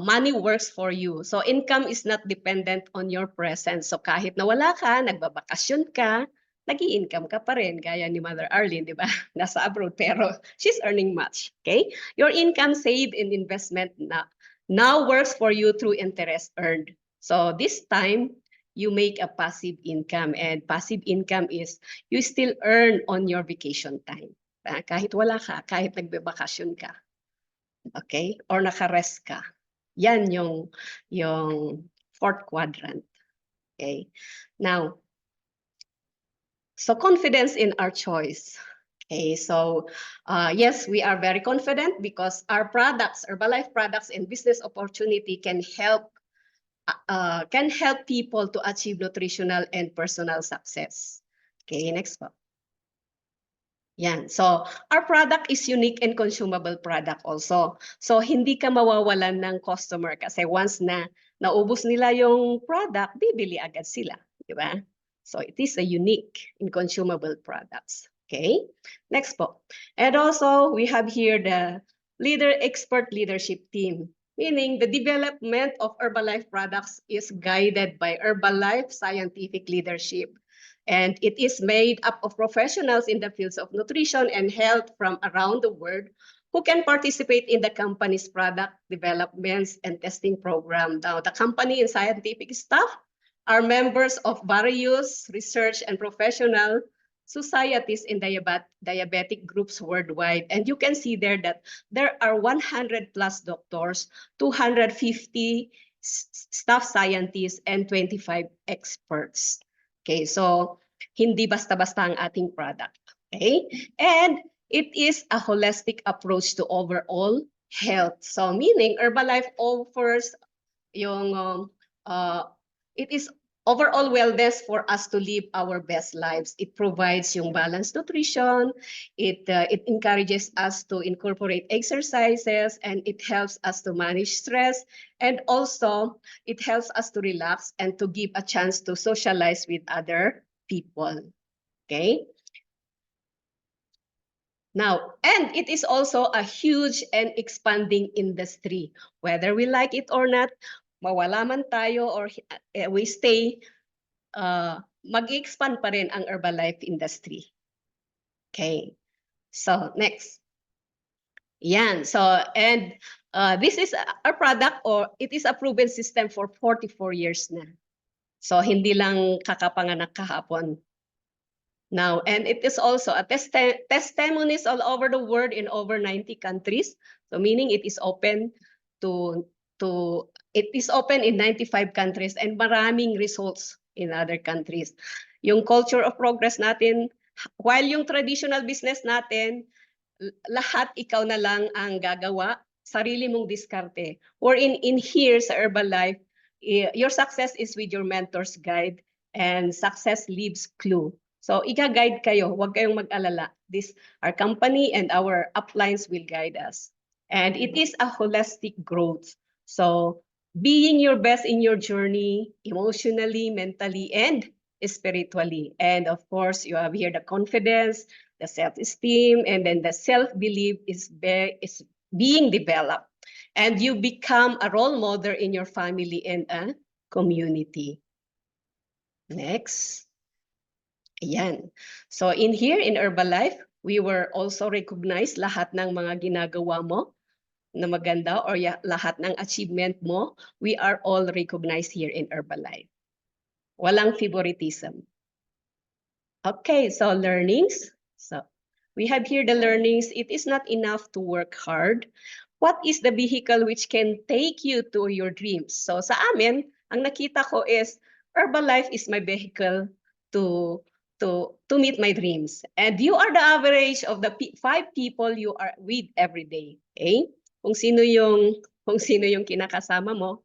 money works for you. So, income is not dependent on your presence. So, kahit nawala ka, nagbabakasyon ka, nag-i-income ka pa rin, gaya ni Mother Arlene, di ba? Nasa abroad, pero she's earning much. Okay? Your income saved in investment now works for you through interest earned. So, this time, you make a passive income. And passive income is you still earn on your vacation time. Kahit wala ka, kahit nagbabakasyon ka. Okay? Or naka-rest ka. Yan yung fourth quadrant. Okay? Now, so confidence in our choice. Okay, so yes, we are very confident because our products, Herbalife products and business opportunity can help people to achieve nutritional and personal success. Okay, next po. Yan. So, our product is unique and consumable product also. So, hindi ka mawawalan ng customer kasi once na naubos nila yung product, bibili agad sila. Di ba? So, it is a unique and consumable products. Okay? Next po. And also, we have here the expert leadership team. Meaning, the development of Herbalife products is guided by Herbalife scientific leadership. And it is made up of professionals in the fields of nutrition and health from around the world who can participate in the company's product developments and testing program. Now, the company and scientific staff are members of various research and professional societies in diabetic groups worldwide. And you can see there that there are 100 plus doctors, 250 staff scientists, and 25 experts. Okay, so hindi basta-basta ang ating product. Okay, and it is a holistic approach to overall health. So meaning Herbalife offers yung it is overall wellness for us to live our best lives. It provides yung balanced nutrition. It encourages us to incorporate exercises, and it helps us to manage stress. And also, it helps us to relax and to give a chance to socialize with other people. Okay? Now, and it is also a huge and expanding industry. Whether we like it or not, mawala man tayo or we stay, mag-expand pa rin ang Herbalife industry. Okay, so next. Yan, so and this is our product, or it is a proven system for 44 years na. So hindi lang kakapanganak kahapon. Now, and it is also a testimonies all over the world in over 90 countries. So meaning it is open it is open in 95 countries and maraming results in other countries. Yung culture of progress natin, while yung traditional business natin, lahat ikaw na lang ang gagawa, sarili mong diskarte. Or in here sa Herbalife, your success is with your mentor's guide and success leaves clue. So, ika-guide kayo, huwag kayong mag-alala. Our company and our uplines will guide us. And it is a holistic growth. So, being your best in your journey, emotionally, mentally, and spiritually. And of course, you have here the confidence, the self-esteem, and then the self-belief is being developed. And you become a role model in your family and a community. Next. Ayan. So in here, in Herbalife, we were also recognized lahat ng mga ginagawa mo na maganda or lahat ng achievement mo, we are all recognized here in Herbalife. Walang favoritism. Okay, so learnings. So we have here the learnings. It is not enough to work hard. What is the vehicle which can take you to your dreams? So sa amin, ang nakita ko is Herbalife is my vehicle to meet my dreams. And you are the average of the 5 people you are with every day. Okay? Kung sino yung kinakasama mo,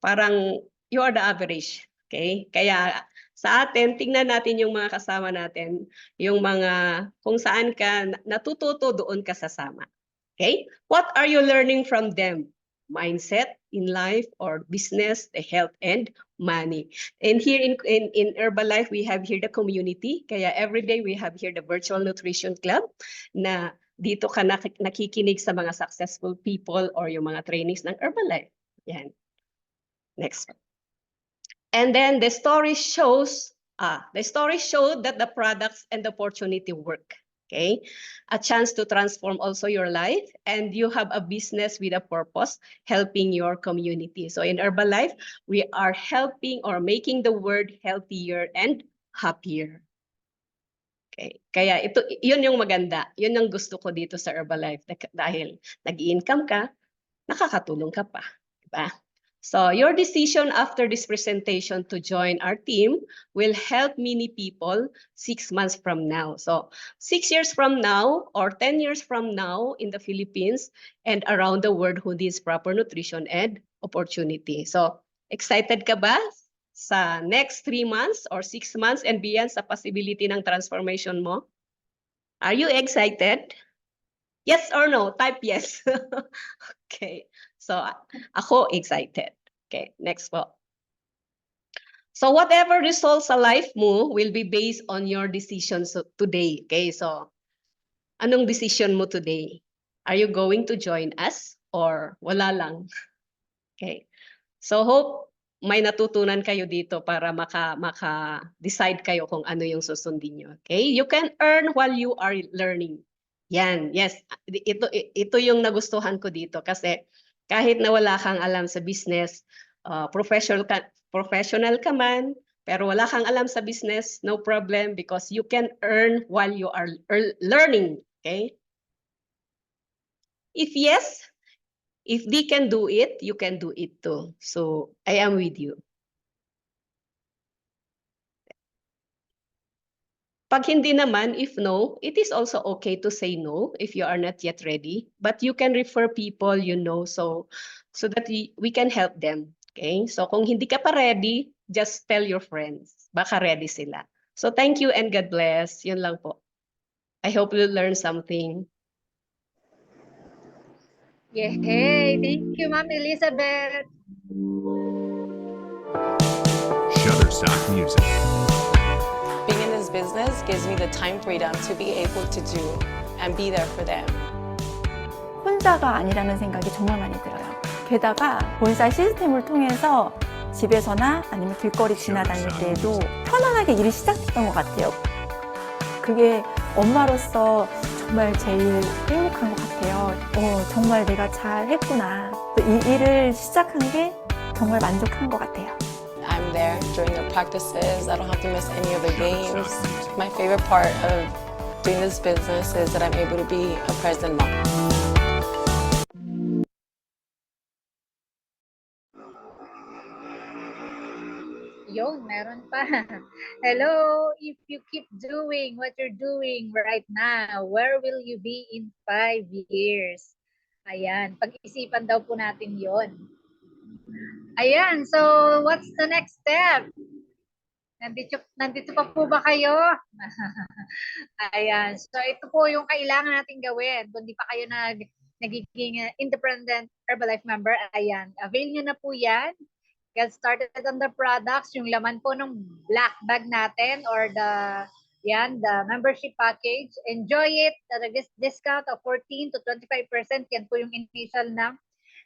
parang you are the average. Okay? Kaya sa atin, tingnan natin yung mga kasama natin, yung mga kung saan ka natututo, doon ka sasama. Okay? What are you learning from them? Mindset in life or business, the health and money. And here in Herbalife, we have here the community. Kaya every day we have here the virtual nutrition club na dito ka nakikinig sa mga successful people or yung mga trainings ng Herbalife. Yan. Next. And then the story showed that the products and the opportunity work. Okay, a chance to transform also your life, and you have a business with a purpose, helping your community. So in Herbalife, we are helping or making the world healthier and happier. Okay, kaya yun yung maganda. Yun ang gusto ko dito sa Herbalife dahil nag-i-income ka, nakakatulong ka pa, diba? So your decision after this presentation to join our team will help many people 6 months from now. So 6 years from now or 10 years from now in the Philippines and around the world who needs proper nutrition and opportunity. So excited ka ba sa next 3 months or 6 months and beyond sa possibility ng transformation mo? Are you excited? Yes or no? Type yes. Okay. So ako excited. Okay, next po. So whatever results sa life mo will be based on your decisions today. Okay, so anong decision mo today? Are you going to join us or wala lang? Okay. So hope may natutunan kayo dito para maka-decide kayo kung ano yung susundin nyo. Okay? You can earn while you are learning. Yan, yes. Ito yung nagustuhan ko dito kasi kahit na wala kang alam sa business, professional ka man, pero wala kang alam sa business, no problem because you can earn while you are learning. Okay? If yes, if they can do it, you can do it too. So I am with you. Pag hindi naman, if no, it is also okay to say no if you are not yet ready. But you can refer people you know so that we can help them. Okay? So kung hindi ka pa ready, just tell your friends. Baka ready sila. So thank you and God bless. Yun lang po. I hope you learn something. Yay! Thank you, Ma'am Elizabeth. Shutterstock Music. Being in a this business gives me the time freedom to be able to do and be there for them. 혼자가 아니라는 생각이 정말 많이 들어요. 게다가 본사 시스템을 통해서 집에서나 아니면 길거리 지나다닐 때에도 편안하게 일이 시작됐던 것 같아요. 그게 엄마로서 정말 제일 행복한 것 같아요. 정말 내가 잘 했구나. 이 일을 시작한 게 정말 만족한 것 같아요. I'm there during the practices. I don't have to miss any of the games. My favorite part of doing this business is that I'm able to be a present mom. Yun, meron pa. Hello, if you keep doing what you're doing right now, where will you be in 5 years? Ayan, pag-isipan daw po natin yon. Ayan, so what's the next step? Nandito pa po ba kayo? Ayan, so ito po yung kailangan natin gawin. Kung di pa kayo nagiging independent Herbalife member, ayan, avail nyo na po yan. Get started on the products, yung laman po ng black bag natin or the membership package. Enjoy it. The discount of 14 to 25%. Yan po yung initial na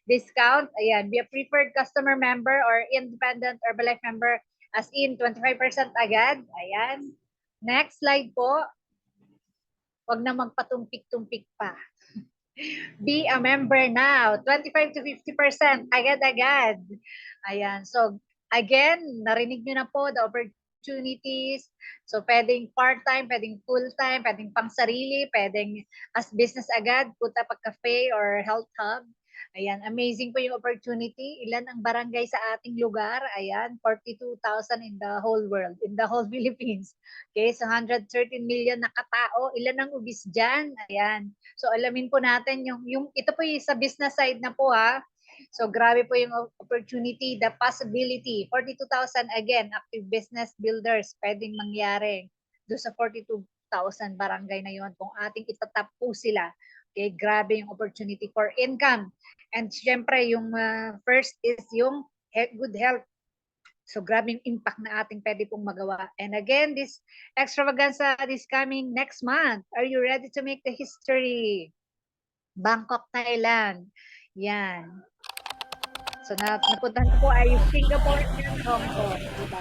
discount. Ayan, be a preferred customer member or independent Herbalife member, as in 25% agad. Ayan. Next slide po. Huwag na magpatumpik-tumpik pa. Be a member now. 25 to 50% agad-agad. Ayan. So, again, narinig nyo na po the opportunities. So, pwedeng part-time, pwedeng full-time, pwedeng pang-sarili, pwedeng as business agad, puta pag-cafe or health hub. Ayan, amazing po yung opportunity. Ilan ang barangay sa ating lugar? Ayan, 42,000 in the whole world, in the whole Philippines. Okay, so 113 million na katao. Ilan ang ubis dyan? Ayan. So alamin po natin yung ito po yung sa business side na po ha. So grabe po yung opportunity, the possibility. 42,000 again, active business builders pwedeng mangyari doon sa 42,000 barangay na yon kung ating itatap po sila. Okay, grabe yung opportunity for income. And syempre, yung first is yung good health. So grabe yung impact na ating pwede pong magawa. And again, this extravaganza is coming next month. Are you ready to make the history? Bangkok, Thailand. Yan. So napuntahan ko po ay Singapore and Hong Kong. Diba?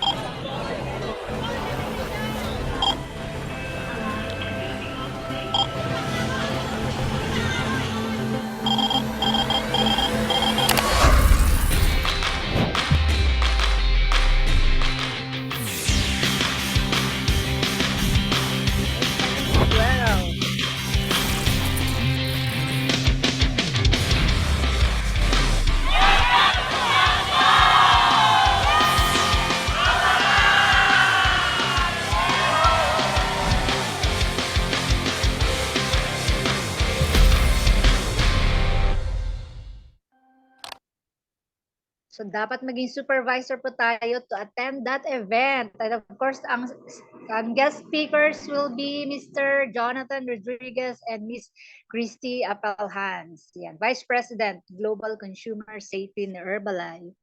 So dapat maging supervisor po tayo to attend that event. And of course, ang guest speakers will be Mr. Jonathan Rodriguez and Miss Christy Appelhans. Yan, Vice President, Global Consumer Safety in Herbalife.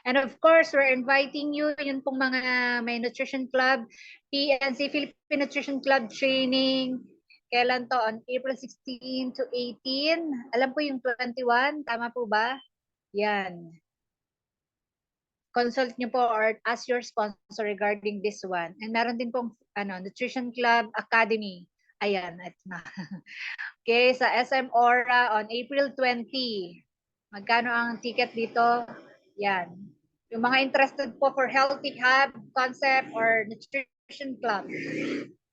And of course, we're inviting you, yun pong mga may nutrition club, PNC, Philippine Nutrition Club training. Kailan to? On April 16 to 18. Alam po yung 21, tama po ba? Yan. Consult nyo po or ask your sponsor regarding this one. And meron din pong Nutrition Club Academy. Ayan, at na. Okay, sa SM Aura on April 20. Magkano ang ticket dito? Yan. Yung mga interested po for Healthy Hub concept or Nutrition Club,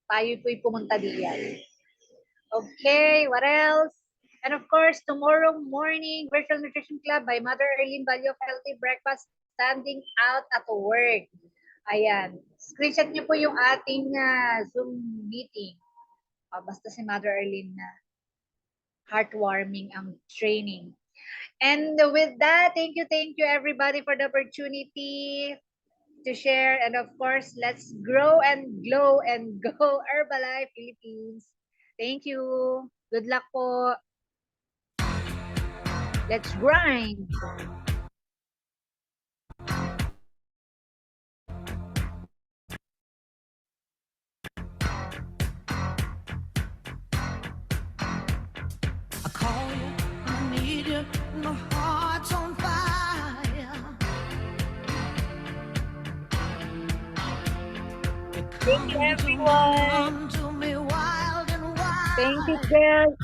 tayo po'y pumunta diyan. Okay, what else? And of course, tomorrow morning, Virtual Nutrition Club by Mother Arlene Value of Healthy Breakfast standing out at work. Ayan. Screenshot nyo po yung ating Zoom meeting. Basta si Mother Arlene na heartwarming ang training. And with that, thank you everybody for the opportunity to share. And of course, let's grow and glow and go Herbalife Philippines. Thank you. Good luck po. Let's grind. Thank you, everyone. Thank you, Belle.